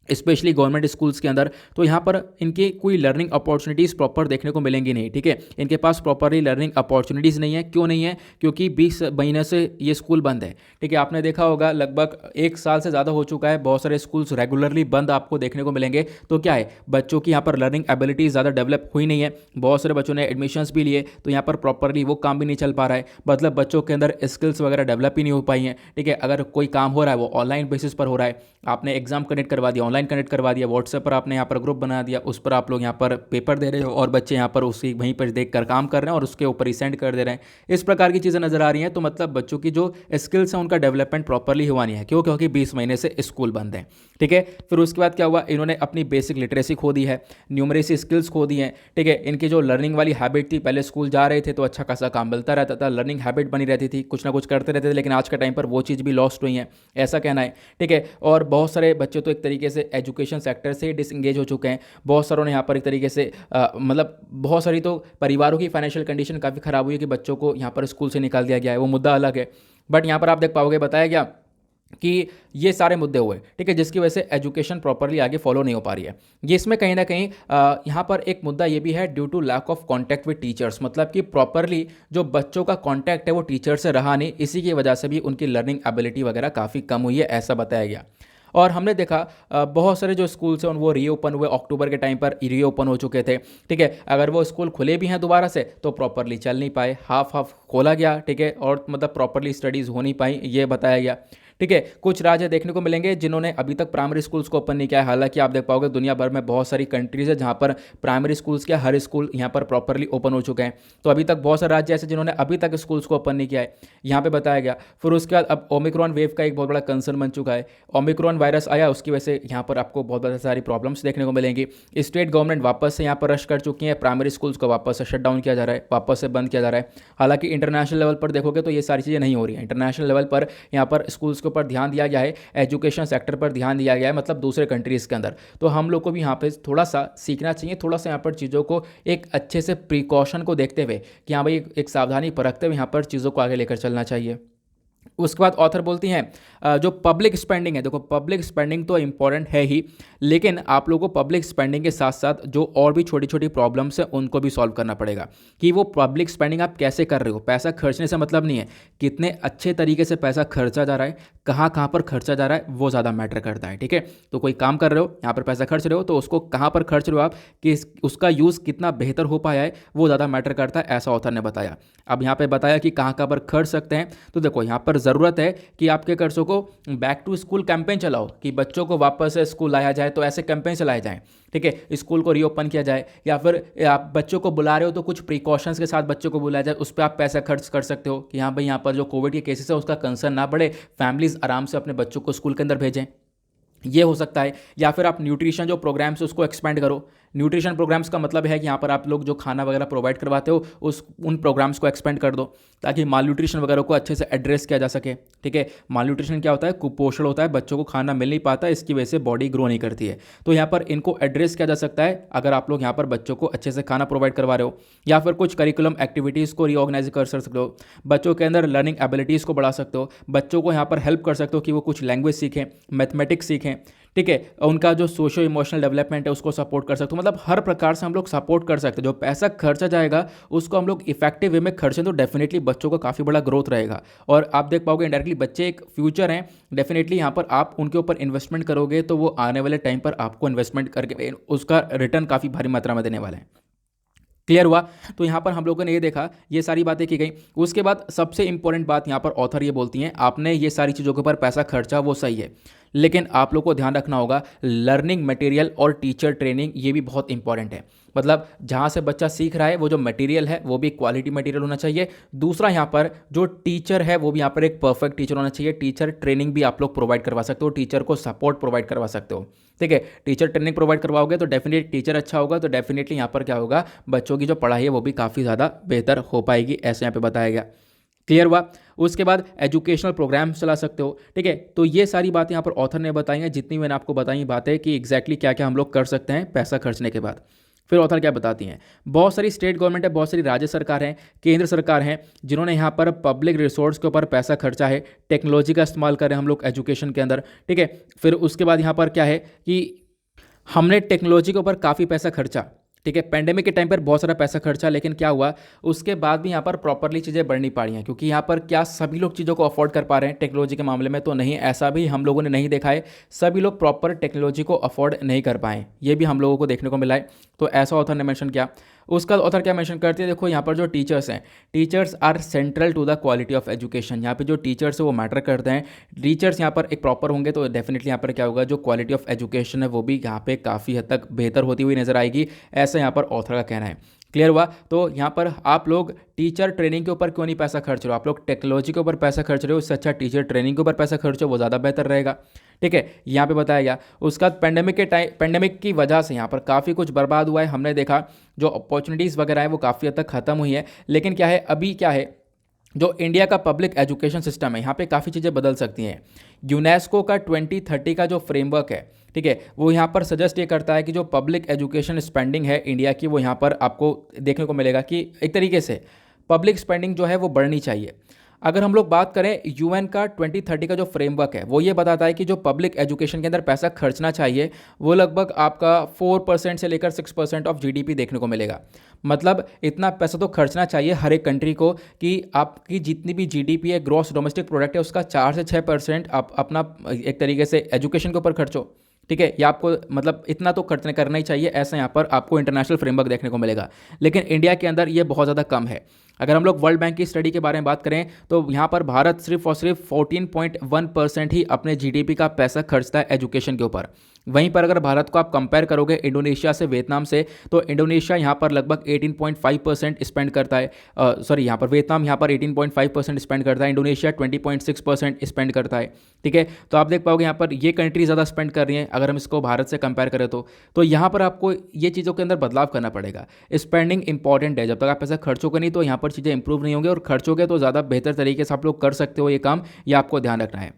स्पेशली गवर्नमेंट स्कूल्स के अंदर। तो यहाँ पर इनकी कोई लर्निंग अपॉर्चुनिटीज़ प्रॉपर देखने को मिलेंगी नहीं। ठीक है, इनके पास प्रॉपरली लर्निंग अपॉर्चुनिटीज़ नहीं है। क्यों नहीं है? क्योंकि 20 महीने से ये स्कूल बंद है। ठीक है, आपने देखा होगा लगभग 1 साल से ज़्यादा हो चुका है, बहुत सारे स्कूल्स रेगुलरली बंद आपको देखने को मिलेंगे। तो क्या है, बच्चों की यहाँ पर लर्निंग एबिलिटीज़ ज़्यादा डेवलप हुई नहीं है। बहुत सारे बच्चों ने एडमिशन्स भी लिए तो यहाँ पर प्रॉपरली वो काम भी नहीं चल पा रहा है, मतलब बच्चों के अंदर स्किल्स वगैरह डेवलप ही नहीं हो पाई हैं। ठीक है, अगर कोई काम हो रहा है वो ऑनलाइन बेसिस पर हो रहा है, आपने एग्जाम कनेक्ट करवा दिया, ऑनलाइन कनेक्ट करवा दिया, व्हाट्सएप पर आपने यहाँ पर ग्रुप बना दिया, उस पर आप लोग यहाँ पर पेपर दे रहे हो और बच्चे यहाँ पर उसी वहीं पर देख कर काम कर रहे हैं और उसके ऊपर ही सेंड कर दे रहे हैं। इस प्रकार की चीज़ें नजर आ रही हैं। तो मतलब बच्चों की जो स्किल्स हैं उनका डेवलपमेंट प्रॉपरली हुआ नहीं है। क्यों? क्योंकि 20 महीने से स्कूल बंद है। ठीक है, फिर उसके बाद क्या हुआ, इन्होंने अपनी बेसिक लिटरेसी खो दी है, न्यूमरेसी स्किल्स खो दी हैं। ठीक है, इनकी जो लर्निंग वाली हैबिट थी, पहले स्कूल जा रहे थे तो अच्छा खासा काम मिलता रहता था, लर्निंग हैबिट बनी रहती थी, कुछ ना कुछ करते रहते थे, लेकिन आज का टाइम पर वो चीज़ भी लॉस्ट हुई है, ऐसा कहना है। ठीक है, और बहुत सारे बच्चे तो एक तरीके से एजुकेशन सेक्टर से डिसंगेज हो चुके हैं। बहुत सारों ने यहाँ पर एक तरीके से मतलब बहुत सारी तो परिवारों की फाइनेंशियल कंडीशन काफ़ी ख़राब हुई है कि बच्चों को यहाँ पर स्कूल से निकाल दिया गया है, वो मुद्दा अलग है। बट यहाँ पर आप देख पाओगे, बताया गया कि ये सारे मुद्दे हुए, ठीक है, जिसकी वजह से एजुकेशन प्रॉपरली आगे फॉलो नहीं हो पा रही है। ये इसमें कहीं ना कहीं यहाँ पर एक मुद्दा ये भी है, due to lack of contact with teachers, मतलब कि प्रॉपरली जो बच्चों का कांटेक्ट है वो टीचर से रहा नहीं, इसी की वजह से भी उनकी लर्निंग एबिलिटी वगैरह काफ़ी कम हुई है, ऐसा बताया गया। और हमने देखा बहुत सारे जो स्कूल्स हैं वो रीओपन हुए, अक्टूबर के टाइम पर रीओपन हो चुके थे। ठीक है, अगर वो स्कूल खुले भी हैं दोबारा से तो प्रॉपरली चल नहीं पाए, हाफ हाफ खोला गया। ठीक है, और मतलब प्रॉपरली स्टडीज़ हो नहीं पाई, ये बताया गया। ठीक है, कुछ राज्य देखने को मिलेंगे जिन्होंने अभी तक प्राइमरी स्कूल्स को ओपन नहीं किया है। हालांकि आप देख पाओगे दुनिया भर में बहुत सारी कंट्रीज़ है जहां पर प्राइमरी स्कूल्स के हर स्कूल यहां पर प्रॉपरली ओपन हो चुके हैं। तो अभी तक बहुत सारे राज्य ऐसे जिन्होंने अभी तक स्कूल्स को ओपन नहीं किया है, यहाँ पे बताया गया। फिर उसके बाद अब ओमिक्रॉन वेव का एक बहुत बड़ा कंसर्न बन चुका है। ओमिक्रॉन वायरस आया, उसकी वजह से यहाँ पर आपको बहुत सारी प्रॉब्लम्स देखने को मिलेंगी। स्टेट गवर्नमेंट वापस से यहाँ पर रश कर चुकी है, प्राइमरी स्कूल्स को वापस से शट डाउन किया जा रहा है, वापस से बंद किया जा रहा है। हालांकि इंटरनेशनल लेवल पर देखोगे तो ये सारी चीज़ें नहीं हो रही हैं। इंटरनेशनल लेवल पर यहाँ पर स्कूल्स के ऊपर ध्यान दिया गया है, एजुकेशन सेक्टर पर ध्यान दिया गया है, मतलब दूसरे कंट्रीज़ के अंदर। तो हम लोग को भी यहाँ पे थोड़ा सा सीखना चाहिए, थोड़ा सा यहाँ पर चीज़ों को एक अच्छे से प्रिकॉशन को देखते हुए कि हाँ भाई एक सावधानी बरतते हुए यहाँ पर चीज़ों को आगे लेकर चलना चाहिए। उसके बाद ऑथर बोलती हैं जो पब्लिक स्पेंडिंग है, देखो पब्लिक स्पेंडिंग तो इंपॉर्टेंट है ही, लेकिन आप लोगों को पब्लिक स्पेंडिंग के साथ साथ जो और भी छोटी छोटी प्रॉब्लम्स हैं उनको भी सॉल्व करना पड़ेगा कि वो पब्लिक स्पेंडिंग आप कैसे कर रहे हो। पैसा खर्चने से मतलब नहीं है, कितने अच्छे तरीके से पैसा खर्चा जा रहा है, कहाँ कहाँ पर खर्चा जा रहा है, वो ज़्यादा मैटर करता है। ठीक है, तो कोई काम कर रहे हो, यहाँ पर पैसा खर्च रहे हो, तो उसको कहाँ पर खर्च रहे हो आप, कि उसका यूज़ कितना बेहतर हो पाया है, वो ज़्यादा मैटर करता है, ऐसा ऑथर ने बताया। अब यहाँ पर बताया कि कहाँ कहाँ पर खर्च सकते हैं, तो देखो यहाँ पर ज़रूरत है कि आपके कर्जों को बैक टू स्कूल कैंपेन चलाओ कि बच्चों को वापस से स्कूल लाया जाए, तो ऐसे कैंपेन चलाए जाएं। ठीक है, स्कूल को रीओपन किया जाए, या फिर आप बच्चों को बुला रहे हो तो कुछ प्रिकॉशंस के साथ बच्चों को बुलाया जाए, उस पर आप पैसा खर्च कर सकते हो कि हाँ भाई यहाँ पर जो कोविड के केसेस है उसका कंसर्न ना बढ़े, फैमिलीज आराम से अपने बच्चों को स्कूल के अंदर भेजें, ये हो सकता है। या फिर आप न्यूट्रिशन जो प्रोग्राम्स उसको एक्सपेंड करो। न्यूट्रिशन प्रोग्राम्स का मतलब है कि यहाँ पर आप लोग जो खाना वगैरह प्रोवाइड करवाते हो उन प्रोग्राम्स को एक्सपेंड कर दो, ताकि माल न्यूट्रिशन वगैरह को अच्छे से एड्रेस किया जा सके। ठीक है, माल न्यूट्रिशन क्या होता है, कुपोषण होता है, बच्चों को खाना मिल नहीं पाता, इसकी वजह से बॉडी ग्रो नहीं करती है। तो यहाँ पर इनको एड्रेस किया जा सकता है अगर आप लोग यहाँ पर बच्चों को अच्छे से खाना प्रोवाइड करवा रहे हो, या फिर कुछ करिकुलम एक्टिविटीज़ को रीऑर्गेनाइज कर सकते हो, बच्चों के अंदर लर्निंग एबिलिटीज़ को बढ़ा सकते हो, बच्चों को यहाँ पर हेल्प कर सकते हो कि वो कुछ लैंग्वेज सीखें, मैथमेटिक्स सीखें। ठीक है, उनका जो सोशो इमोशनल डेवलपमेंट है उसको सपोर्ट कर सकते हो। मतलब हर प्रकार से हम लोग सपोर्ट कर सकते हैं। जो पैसा खर्चा जाएगा उसको हम लोग इफेक्टिव वे में खर्चें तो डेफिनेटली बच्चों का काफ़ी बड़ा ग्रोथ रहेगा। और आप देख पाओगे इंडायरेक्टली बच्चे एक फ्यूचर हैं, डेफिनेटली यहाँ पर आप उनके ऊपर इन्वेस्टमेंट करोगे तो वो आने वाले टाइम पर आपको इन्वेस्टमेंट करके उसका रिटर्न काफ़ी भारी मात्रा में देने वाले हैं। क्लियर हुआ? तो यहाँ पर हम लोगों ने ये देखा, ये सारी बातें की गई। उसके बाद सबसे इंपॉर्टेंट बात यहाँ पर ऑथर ये बोलती हैं, आपने ये सारी चीज़ों के ऊपर पैसा खर्चा वो सही है, लेकिन आप लोग को ध्यान रखना होगा लर्निंग मटेरियल और टीचर ट्रेनिंग ये भी बहुत इंपॉर्टेंट है। मतलब जहाँ से बच्चा सीख रहा है वो जो मटेरियल है वो भी क्वालिटी मटेरियल होना चाहिए। दूसरा यहाँ पर जो टीचर है वो भी यहाँ पर एक परफेक्ट टीचर होना चाहिए। टीचर ट्रेनिंग भी आप लोग प्रोवाइड करवा सकते हो, टीचर को सपोर्ट प्रोवाइड करवा सकते हो। ठीक है, टीचर ट्रेनिंग प्रोवाइड करवाओगे तो डेफिनेटली टीचर अच्छा होगा, तो डेफिनेटली यहाँ पर क्या होगा, बच्चों की जो पढ़ाई है वो भी काफ़ी ज़्यादा बेहतर हो पाएगी, ऐसे यहाँ पे बताया गया। क्लियर हुआ? उसके बाद एजुकेशनल प्रोग्राम चला सकते हो। ठीक है, तो ये सारी बातें यहाँ पर ऑथर ने बताई हैं, जितनी मैंने आपको बताई बातें कि एग्जैक्टली क्या क्या हम लोग कर सकते हैं पैसा खर्चने के बाद। फिर ऑथर क्या बताती हैं, बहुत सारी स्टेट गवर्नमेंट है, बहुत सारी राज्य सरकार हैं, केंद्र सरकार हैं, जिन्होंने यहाँ पर पब्लिक रिसोर्स के ऊपर पैसा खर्चा है, टेक्नोलॉजी का इस्तेमाल करें हम लोग एजुकेशन के अंदर। ठीक है, फिर उसके बाद यहाँ पर क्या है कि हमने टेक्नोलॉजी के ऊपर काफ़ी पैसा खर्चा। ठीक है, पेंडेमिक के टाइम पर बहुत सारा पैसा खर्चा, लेकिन क्या हुआ उसके बाद भी यहाँ पर प्रॉपरली चीज़ें बढ़ नहीं पा रही हैं, क्योंकि यहाँ पर क्या सभी लोग चीज़ों को अफोर्ड कर पा रहे हैं टेक्नोलॉजी के मामले में? तो नहीं, ऐसा भी हम लोगों ने नहीं देखा है। सभी लोग प्रॉपर टेक्नोलॉजी को अफोर्ड नहीं कर पाए, ये भी हम लोगों को देखने को मिला है। तो ऐसा ऑथर ने मेंशन किया। उसका ऑथर क्या मेंशन करते हैं, देखो यहाँ पर जो टीचर्स हैं, teachers are central to the quality of education. यहाँ पे जो टीचर्स है वो मैटर करते हैं। टीचर्स यहाँ पर एक प्रॉपर होंगे तो डेफिनेटली यहाँ पर क्या होगा, जो क्वालिटी ऑफ एजुकेशन है वो भी यहाँ पे काफ़ी हद तक बेहतर होती हुई नजर आएगी, ऐसा यहाँ पर ऑथर का कहना है। क्लियर हुआ? तो यहाँ पर आप लोग टीचर ट्रेनिंग के ऊपर क्यों नहीं पैसा खर्च रहे हो, आप लोग टेक्नोलॉजी के ऊपर पैसा खर्च रहे हो, उससे अच्छा टीचर ट्रेनिंग के ऊपर पैसा खर्चो, वो ज़्यादा बेहतर रहेगा। ठीक है, यहाँ पे बताया गया। उसके बाद पेंडेमिक की वजह से यहाँ पर काफ़ी कुछ बर्बाद हुआ है। हमने देखा जो अपॉर्चुनिटीज़ वगैरह है वो काफ़ी हद तक ख़त्म हुई है। लेकिन क्या है, अभी क्या है, जो इंडिया का पब्लिक एजुकेशन सिस्टम है यहाँ पे काफ़ी चीज़ें बदल सकती हैं। यूनेस्को का 2030 का जो फ्रेमवर्क है, ठीक है, वो यहाँ पर सजेस्ट ये करता है कि जो पब्लिक एजुकेशन स्पेंडिंग है इंडिया की, वो यहाँ पर आपको देखने को मिलेगा कि एक तरीके से पब्लिक स्पेंडिंग जो है वो बढ़नी चाहिए। अगर हम लोग बात करें यूएन का 2030 का जो फ्रेमवर्क है वो ये बताता है कि जो पब्लिक एजुकेशन के अंदर पैसा खर्चना चाहिए वो लगभग आपका 4% से लेकर 6% ऑफ जीडीपी देखने को मिलेगा। मतलब इतना पैसा तो खर्चना चाहिए हर एक कंट्री को कि आपकी जितनी भी जीडीपी है, ग्रॉस डोमेस्टिक प्रोडक्ट है, उसका 4 से 6% आप अपना एक तरीके से एजुकेशन के ऊपर खर्चो। ठीक है, ये आपको मतलब इतना तो खर्च करना ही चाहिए, ऐसा यहाँ पर आपको इंटरनेशनल फ्रेमवर्क देखने को मिलेगा। लेकिन इंडिया के अंदर ये बहुत ज़्यादा कम है। अगर हम लोग वर्ल्ड बैंक की स्टडी के बारे में बात करें तो यहाँ पर भारत सिर्फ और सिर्फ 14.1% ही अपने जीडीपी का पैसा खर्चता है एजुकेशन के ऊपर। वहीं पर अगर भारत को आप कंपेयर करोगे इंडोनेशिया से, वियतनाम से, तो इंडोनेशिया यहाँ पर लगभग 18.5% स्पेंड करता है। यहाँ पर वियतनाम यहाँ पर 18.5% स्पेंड करता है, इंडोनेशिया 20.6% स्पेंड करता है। ठीक है, तो आप देख पाओगे यहाँ पर ये कंट्री ज़्यादा स्पेंड कर रही हैं अगर हम इसको भारत से कंपेयर करें तो यहाँ पर आपको ये चीज़ों के अंदर बदलाव करना पड़ेगा। स्पेंडिंग इंपॉर्टेंट है, जब तक आप पैसा खर्चोगे नहीं तो यहाँ पर चीज़ें इंप्रूव नहीं होंगे, और खर्चोगे तो ज़्यादा बेहतर तरीके से आप लोग कर सकते हो ये काम, ये आपको ध्यान रखना है।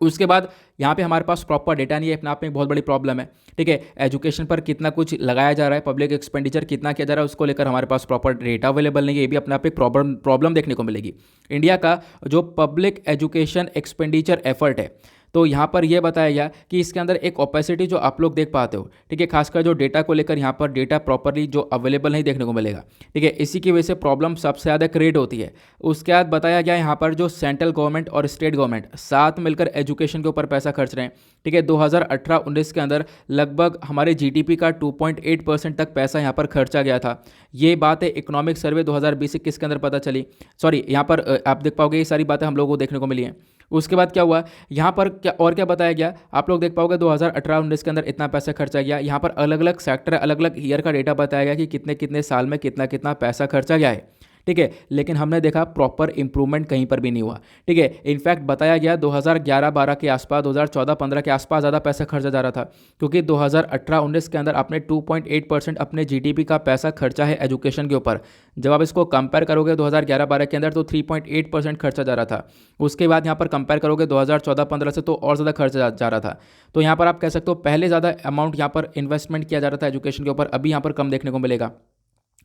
उसके बाद यहाँ पे हमारे पास प्रॉपर डेटा नहीं है, अपने आप में एक बहुत बड़ी प्रॉब्लम है। ठीक है, एजुकेशन पर कितना कुछ लगाया जा रहा है, पब्लिक एक्सपेंडिचर कितना किया जा रहा है, उसको लेकर हमारे पास प्रॉपर डेटा अवेलेबल नहीं है, ये भी अपने आप एक प्रॉब्लम देखने को मिलेगी। इंडिया का जो पब्लिक एजुकेशन एक्सपेंडिचर एफर्ट है, तो यहाँ पर यह बताया गया कि इसके अंदर एक ओपेसिटी जो आप लोग देख पाते हो, ठीक है, खासकर जो डेटा को लेकर यहाँ पर डेटा प्रॉपरली जो अवेलेबल नहीं देखने को मिलेगा। ठीक है, इसी की वजह से प्रॉब्लम सबसे ज़्यादा क्रिएट होती है। उसके बाद बताया गया यहाँ पर जो सेंट्रल गवर्नमेंट और स्टेट गवर्नमेंट साथ मिलकर एजुकेशन के ऊपर पैसा खर्च रहे हैं। ठीक है, 2018-19 के अंदर लगभग हमारे जीडीपी का 2.8% तक पैसा यहाँ पर खर्चा गया था। ये बात है इकोनॉमिक सर्वे 2020-21 के अंदर पता चली। यहाँ पर आप देख पाओगे ये सारी बातें हम लोगों को देखने को मिली हैं। उसके बाद क्या हुआ, यहाँ पर क्या बताया गया, आप लोग देख पाओगे 2018-19 के अंदर इतना पैसा खर्चा गया। यहाँ पर अलग अलग सेक्टर, अलग अलग ईयर का डेटा बताया गया कि कितने कितने साल में कितना कितना पैसा खर्चा गया है। ठीक है, लेकिन हमने देखा प्रॉपर इंप्रूवमेंट कहीं पर भी नहीं हुआ। ठीक है, इनफैक्ट बताया गया 2011-12 के आसपास, 2014-15 के आसपास ज़्यादा पैसा खर्चा जा रहा था, क्योंकि 2018-19 के अंदर आपने 2.8% अपने जीडीपी का पैसा खर्चा है एजुकेशन के ऊपर। जब आप इसको कंपेयर करोगे 2011-12 के अंदर तो 3.8% खर्चा जा रहा था। उसके बाद यहाँ पर कंपेयर करोगे 2014-15 से तो और ज़्यादा खर्चा जा रहा था। तो यहाँ पर आप कह सकते हो पहले ज़्यादा अमाउंट यहाँ पर इन्वेस्टमेंट किया जा रहा था एजुकेशन के ऊपर, अभी यहाँ पर कम देखने को मिलेगा।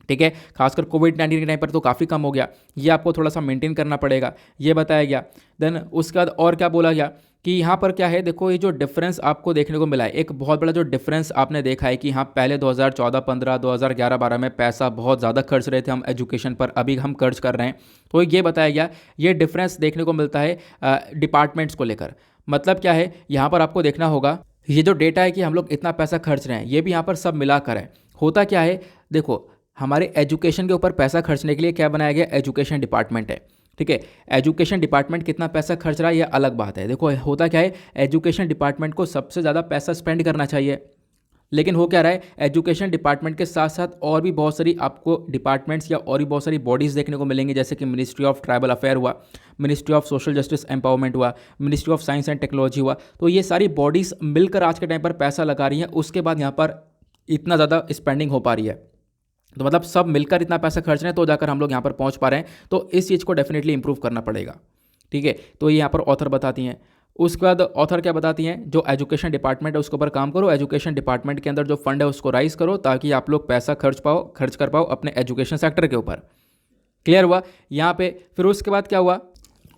ठीक है। खासकर कोविड-19 के टाइम पर तो काफ़ी कम हो गया, ये आपको थोड़ा सा मेंटेन करना पड़ेगा, ये बताया गया। देन उसके बाद और क्या बोला गया कि यहाँ पर क्या है, देखो ये जो डिफरेंस आपको देखने को मिला है, एक बहुत बड़ा जो डिफरेंस आपने देखा है कि हाँ पहले 2014-15, 2011-12 में पैसा बहुत ज़्यादा खर्च रहे थे हम एजुकेशन पर, अभी हम खर्च कर रहे हैं। तो ये बताया गया, ये डिफरेंस देखने को मिलता है डिपार्टमेंट्स को लेकर। मतलब क्या है, यहाँ पर आपको देखना होगा, ये जो डेटा है कि हम लोग इतना पैसा खर्च रहे हैं, ये भी यहाँ पर सब मिलाकर है। होता क्या है, देखो हमारे एजुकेशन के ऊपर पैसा खर्चने के लिए क्या बनाया गया, एजुकेशन डिपार्टमेंट है। ठीक है, एजुकेशन डिपार्टमेंट कितना पैसा खर्च रहा है ये अलग बात है। देखो होता क्या है, एजुकेशन डिपार्टमेंट को सबसे ज़्यादा पैसा स्पेंड करना चाहिए, लेकिन हो क्या रहा है, एजुकेशन डिपार्टमेंट के साथ साथ और भी बहुत सारी आपको डिपार्टमेंट्स या और भी बहुत सारी बॉडीज़ देखने को मिलेंगी, जैसे कि मिनिस्ट्री ऑफ ट्राइबल अफेयर हुआ, ministry of social justice empowerment हुआ, ministry of science and technology हुआ। तो ये सारी बॉडीज़ मिलकर आज के टाइम पर पैसा लगा रही हैं, उसके बाद यहाँ पर इतना ज़्यादा स्पेंडिंग हो पा रही है। तो मतलब सब मिलकर इतना पैसा खर्च रहे हैं तो जाकर हम लोग यहाँ पर पहुँच पा रहे हैं। तो इस चीज़ को डेफिनेटली इंप्रूव करना पड़ेगा। ठीक है, तो ये यहाँ पर ऑथर बताती हैं। उसके बाद ऑथर क्या बताती हैं, जो एजुकेशन डिपार्टमेंट है उसके ऊपर काम करो, एजुकेशन डिपार्टमेंट के अंदर जो फंड है उसको राइज करो, ताकि आप लोग पैसा खर्च कर पाओ अपने एजुकेशन सेक्टर के ऊपर। क्लियर हुआ यहाँ पे। फिर उसके बाद क्या हुआ,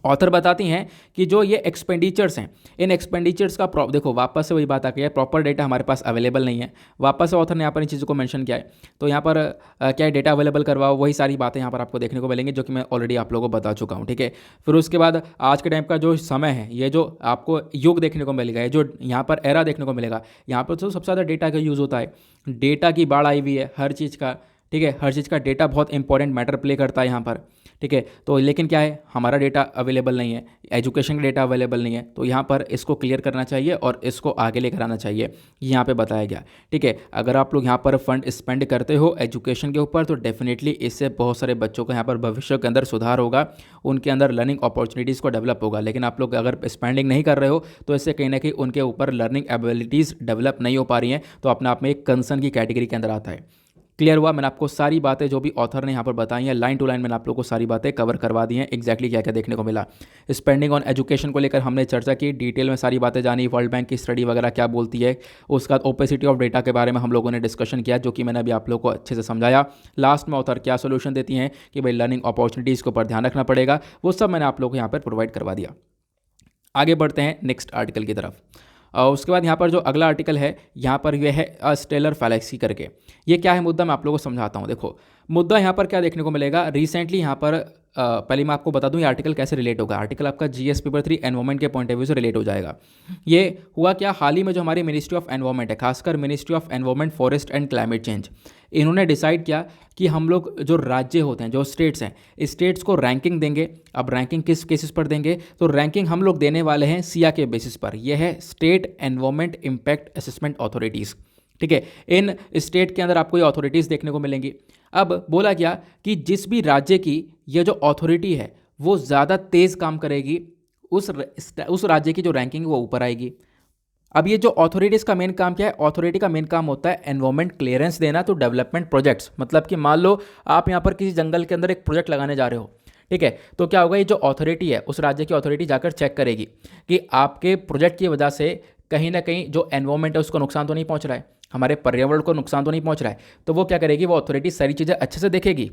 ऑथर बताती हैं कि जो ये एक्सपेंडिचर्स हैं, इन एक्सपेंडिचर्स का देखो वापस से वही बात आ गई है, प्रॉपर डेटा हमारे पास अवेलेबल नहीं है। वापस से ऑथर ने यहाँ पर इन चीज़ों को मेंशन किया है। तो यहाँ पर क्या है, डेटा अवेलेबल करवाओ, वही सारी बातें यहाँ पर आपको देखने को मिलेंगी जो कि मैं ऑलरेडी आप लोगों को बता चुका हूँ। ठीक है, फिर उसके बाद आज के टाइम का जो समय है, ये जो आपको युग देखने को मिलेगा, ये जो यहाँ पर एरा देखने को मिलेगा, यहाँ पर तो सबसे ज़्यादा डेटा का यूज़ होता है। डेटा की बाढ़ आई हुई है हर चीज़ का। ठीक है, हर चीज़ का डेटा बहुत इंपॉर्टेंट मैटर प्ले करता है यहाँ पर। ठीक है, तो लेकिन क्या है, हमारा डेटा अवेलेबल नहीं है, एजुकेशन का डेटा अवेलेबल नहीं है, तो यहाँ पर इसको क्लियर करना चाहिए और इसको आगे लेकर आना चाहिए, यहाँ पे बताया गया। ठीक है, अगर आप लोग यहाँ पर फंड स्पेंड करते हो एजुकेशन के ऊपर, तो डेफिनेटली इससे बहुत सारे बच्चों का यहाँ पर भविष्य के अंदर सुधार होगा, उनके अंदर लर्निंग अपॉर्चुनिटीज़ को डेवलप होगा। लेकिन आप लोग अगर स्पेंडिंग नहीं कर रहे हो तो इससे कहीं ना कहीं उनके ऊपर लर्निंग एबिलिटीज़ डेवलप नहीं हो पा रही हैं, तो अपने आप में एक कंसर्न की कैटेगरी के अंदर आता है। क्लियर हुआ, मैंने आपको सारी बातें जो भी ऑथर ने यहाँ पर बताई हैं, लाइन टू लाइन मैंने आप लोगों को सारी बातें कवर करवा दी हैं, एग्जैक्टली क्या क्या देखने को मिला। स्पेंडिंग ऑन एजुकेशन को लेकर हमने चर्चा की, डिटेल में सारी बातें जानी, वर्ल्ड बैंक की स्टडी वगैरह क्या बोलती है। उसके बाद ओपेसिटी ऑफ डेटा के बारे में हम लोगों ने डिस्कशन किया, जो कि मैंने अभी आप लोगों को अच्छे से समझाया। लास्ट में ऑथर क्या सोल्यूशन देती हैं कि भाई लर्निंग अपॉर्चुनिटीज़ के ऊपर ध्यान रखना पड़ेगा, वो सब मैंने आप लोगों को यहाँ पर प्रोवाइड करवा दिया। आगे बढ़ते हैं नेक्स्ट आर्टिकल की तरफ। उसके बाद यहाँ पर जो अगला आर्टिकल है, यहाँ पर यह है स्टेलर फैलेक्सी करके। ये क्या है मुद्दा, मैं आप लोगों को समझाता हूँ। देखो मुद्दा यहाँ पर क्या देखने को मिलेगा, रिसेंटली यहाँ पर पहले मैं आपको बता दूँ ये आर्टिकल कैसे रिलेट होगा। आर्टिकल आपका जीएस पेपर 3 एनवायरमेंट के पॉइंट ऑफ व्यू से रिलेट हो जाएगा। ये हुआ क्या, हाल ही में जो हमारी मिनिस्ट्री ऑफ एनवायरमेंट है, खासकर ministry of environment, forest and climate change, इन्होंने डिसाइड किया कि हम लोग जो राज्य होते हैं, जो स्टेट्स हैं, स्टेट्स को रैंकिंग देंगे। अब रैंकिंग किस बेसिस पर देंगे, तो रैंकिंग हम लोग देने वाले हैं सिया के बेसिस पर। यह है state environment impact assessment authorities. ठीक है, इन स्टेट के अंदर आपको ये अथॉरिटीज़ देखने को मिलेंगी। अब बोला गया कि जिस भी राज्य की ये जो अथॉरिटी है वो ज़्यादा तेज़ काम करेगी, उस राज्य की जो रैंकिंग वो ऊपर आएगी। अब ये जो अथॉरिटीज़ का मेन काम क्या है, अथॉरिटी का मेन काम होता है एनवायरमेंट क्लियरेंस देना तो डेवलपमेंट प्रोजेक्ट्स। मतलब कि मान लो आप यहाँ पर किसी जंगल के अंदर एक प्रोजेक्ट लगाने जा रहे हो, ठीक है, तो क्या होगा, ये जो अथॉरिटी है उस राज्य की अथॉरिटी जाकर चेक करेगी कि आपके प्रोजेक्ट की वजह से कहीं ना कहीं जो एनवायरमेंट है उसको नुकसान तो नहीं पहुँच रहा है, हमारे पर्यावरण को नुकसान तो नहीं पहुँच रहा है। तो वो क्या करेगी, वो अथॉरिटी सारी चीज़ें अच्छे से देखेगी।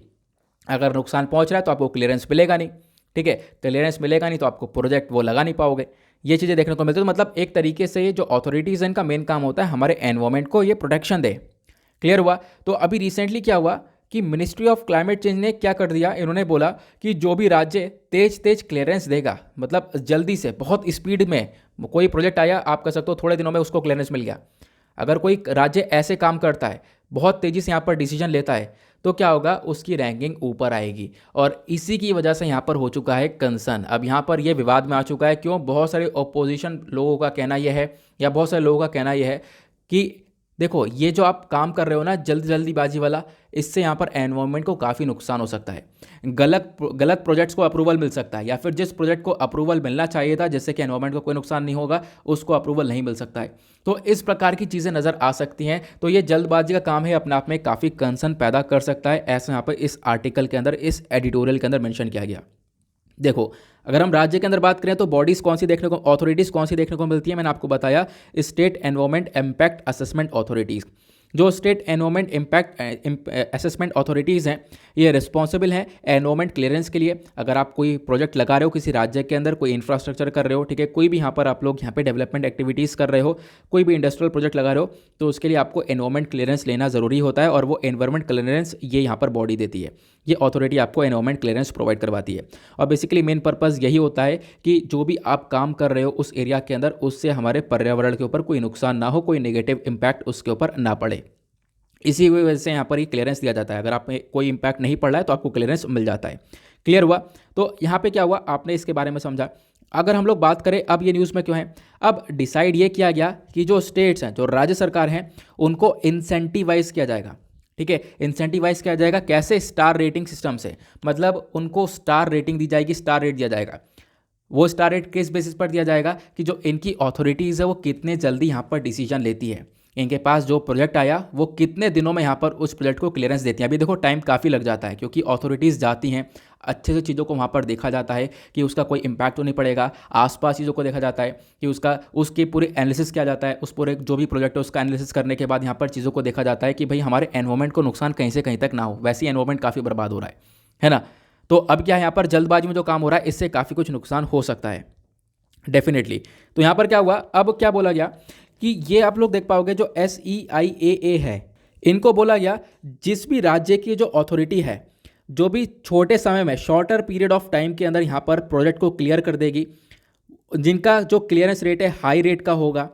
अगर नुकसान पहुँच रहा है तो आपको क्लियरेंस मिलेगा नहीं। ठीक है, क्लियरेंस मिलेगा नहीं तो आपको प्रोजेक्ट वो लगा नहीं पाओगे। ये चीज़ें देखने को मिलती है। तो मतलब एक तरीके से ये जो अथॉरिटीज़ इनका मेन काम होता है हमारे एनवायरमेंट को ये प्रोटेक्शन दे। क्लियर हुआ। तो अभी रिसेंटली क्या हुआ कि मिनिस्ट्री ऑफ क्लाइमेट चेंज ने क्या कर दिया, इन्होंने बोला कि जो भी राज्य तेज क्लियरेंस देगा, मतलब जल्दी से बहुत स्पीड में कोई प्रोजेक्ट आया, आप कह सकते हो थोड़े दिनों में उसको क्लियरेंस मिल गया। अगर कोई राज्य ऐसे काम करता है, बहुत तेज़ी से यहाँ पर डिसीजन लेता है, तो क्या होगा, उसकी रैंकिंग ऊपर आएगी। और इसी की वजह से यहाँ पर हो चुका है कंसर्न। अब यहाँ पर ये विवाद में आ चुका है। क्यों, बहुत सारे ओपोजिशन लोगों का कहना यह है, या बहुत सारे लोगों का कहना यह है कि देखो ये जो आप काम कर रहे हो ना जल्दीबाजी वाला, इससे यहाँ पर एनवायरनमेंट को काफ़ी नुकसान हो सकता है। गलत प्रोजेक्ट्स को अप्रूवल मिल सकता है, या फिर जिस प्रोजेक्ट को अप्रूवल मिलना चाहिए था जिससे कि एनवायरनमेंट को कोई नुकसान नहीं होगा, उसको अप्रूवल नहीं मिल सकता है। तो इस प्रकार की चीज़ें नज़र आ सकती हैं। तो ये जल्दबाजी का काम है, अपने आप में काफ़ी कंसर्न पैदा कर सकता है। ऐसा यहाँ पर इस आर्टिकल के अंदर, इस एडिटोरियल के अंदर मेंशन किया गया। देखो अगर हम राज्य के अंदर बात करें तो बॉडीज़ कौन सी देखने को, अथॉरिटीज़ कौन सी देखने को मिलती है, मैंने आपको बताया state environment impact assessment authorities. जो state environment impact assessment authorities हैं, ये रिस्पॉन्सिबल हैं एनवायरमेंट क्लियरेंस के लिए। अगर आप कोई प्रोजेक्ट लगा रहे हो किसी राज्य के अंदर, कोई इंफ्रास्ट्रक्चर कर रहे हो, ठीक है, कोई भी यहाँ पर आप लोग यहाँ पे डेवलपमेंट एक्टिविटीज़ कर रहे हो, कोई भी इंडस्ट्रियल प्रोजेक्ट लगा रहे हो, तो उसके लिए आपको एनवायरमेंट क्लियरेंस लेना ज़रूरी होता है, और वो एनवायरमेंट क्लियरेंस ये यहाँ पर बॉडी देती है। ये अथॉरिटी आपको एनवायरमेंट क्लियरेंस प्रोवाइड करवाती है। और बेसिकली मेन पर्पज़ यही होता है कि जो भी आप काम कर रहे हो उस एरिया के अंदर, उससे हमारे पर्यावरण के ऊपर कोई नुकसान ना हो, कोई नेगेटिव इम्पैक्ट उसके ऊपर ना पड़े। इसी वजह से यहाँ पर ये क्लियरेंस दिया जाता है। अगर आप में कोई इंपैक्ट नहीं पड़ रहा है तो आपको क्लियरेंस मिल जाता है। क्लियर हुआ? तो यहाँ पे क्या हुआ, आपने इसके बारे में समझा। अगर हम लोग बात करें अब ये न्यूज़ में क्यों है, अब डिसाइड ये किया गया कि जो स्टेट्स हैं, जो राज्य सरकार हैं, उनको इंसेंटिवाइज किया जाएगा। ठीक है, इंसेंटिवाइज किया जाएगा कैसे? स्टार रेटिंग सिस्टम से। मतलब उनको स्टार रेटिंग दी जाएगी, स्टार रेट दिया जाएगा। वो स्टार रेट किस बेसिस पर दिया जाएगा कि जो इनकी अथॉरिटीज़ है वो कितने जल्दी यहाँ पर डिसीजन लेती है, इनके पास जो प्रोजेक्ट आया वो कितने दिनों में यहाँ पर उस प्रोजेक्ट को क्लियरेंस देती हैं। अभी देखो टाइम काफ़ी लग जाता है, क्योंकि अथॉरिटीज़ जाती हैं, अच्छे से चीज़ों को वहाँ पर देखा जाता है कि उसका कोई इम्पैक्ट तो नहीं पड़ेगा, आसपास चीज़ों को देखा जाता है कि उसकी पूरी एनालिसिस किया जाता है, उस पूरे जो भी प्रोजेक्ट है उसका एनालिसिस करने के बाद यहाँ पर चीज़ों को देखा जाता है कि भाई हमारे एनवायरमेंट को नुकसान कहीं से कहीं तक ना हो। वैसे ही एनवायरमेंट काफ़ी बर्बाद हो रहा है ना। तो अब क्या है, यहाँ पर जल्दबाजी में जो काम हो रहा है इससे काफ़ी कुछ नुकसान हो सकता है डेफिनेटली। तो यहाँ पर क्या हुआ, अब क्या बोला गया कि ये आप लोग देख पाओगे जो SEIAA है, इनको बोला गया जिस भी राज्य की जो अथॉरिटी है, जो भी छोटे समय में, शॉर्टर पीरियड ऑफ टाइम के अंदर यहाँ पर प्रोजेक्ट को क्लियर कर देगी, जिनका जो क्लियरेंस रेट है हाई रेट का होगा,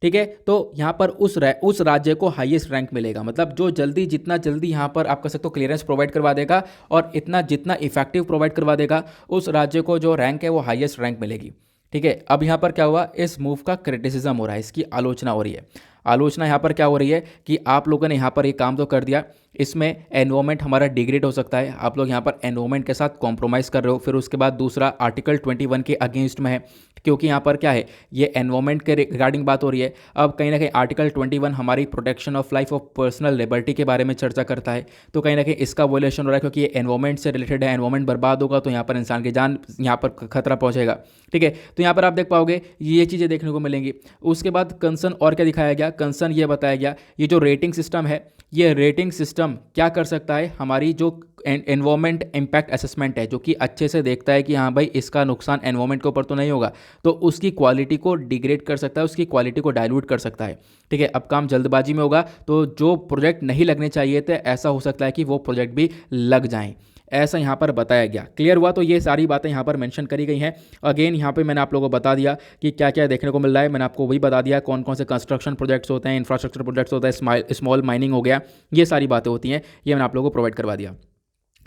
ठीक है, तो यहाँ पर उस राज्य को हाईएस्ट रैंक मिलेगा। मतलब जो जितना जल्दी यहाँ पर आप कह सकते हो क्लियरेंस प्रोवाइड करवा देगा, और जितना इफेक्टिव प्रोवाइड करवा देगा, उस राज्य को जो रैंक है वो हाईएस्ट रैंक मिलेगी। ठीक है, अब यहाँ पर क्या हुआ, इस मूव का क्रिटिसिज्म हो रहा है, इसकी आलोचना हो रही है। आलोचना यहाँ पर क्या हो रही है कि आप लोगों ने यहाँ पर ये काम तो कर दिया, इसमें एनवायरमेंट हमारा डिग्रेड हो सकता है, आप लोग यहाँ पर एनवायरमेंट के साथ कॉम्प्रोमाइज़ कर रहे हो। फिर उसके बाद दूसरा आर्टिकल 21 के अगेंस्ट में है, क्योंकि यहाँ पर क्या है, ये एनवायरमेंट के रिगार्डिंग बात हो रही है। अब कहीं ना कहीं आर्टिकल 21 हमारी protection of life of personal liberty के बारे में चर्चा करता है, तो कहीं ना कहीं इसका वोलेशन हो रहा है, क्योंकि ये एनवायरमेंट से रिलेटेड है। एनवायरमेंट बर्बाद होगा तो यहाँ पर इंसान की जान यहाँ पर खतरा पहुँचेगा। ठीक है, तो यहाँ पर आप देख पाओगे ये चीज़ें देखने को मिलेंगी। उसके बाद कंसर्न और क्या दिखाया गया, कंसर्न ये बताया गया, ये जो रेटिंग सिस्टम है, ये रेटिंग सिस्टम क्या कर सकता है, हमारी जो एनवायरमेंट इम्पैक्ट असेसमेंट है, जो कि अच्छे से देखता है कि हाँ भाई इसका नुकसान एनवायरमेंट के ऊपर तो नहीं होगा, तो उसकी क्वालिटी को डिग्रेड कर सकता है, उसकी क्वालिटी को डाइल्यूट कर सकता है। ठीक है, अब काम जल्दबाजी में होगा तो जो प्रोजेक्ट नहीं लगने चाहिए थे, ऐसा हो सकता है कि वो प्रोजेक्ट भी लग जाएं, ऐसा यहाँ पर बताया गया। क्लियर हुआ? तो ये सारी बातें यहाँ पर मेंशन करी गई हैं। अगेन यहाँ पे मैंने आप लोगों को बता दिया कि क्या क्या देखने को मिल रहा है, मैंने आपको वही बता दिया कौन कौन से कंस्ट्रक्शन प्रोजेक्ट्स होते हैं, इंफ्रास्ट्रक्चर प्रोजेक्ट्स होता है, स्मॉल माइनिंग हो गया, ये सारी बातें होती हैं, ये मैंने आप लोगों को प्रोवाइड करवा दिया।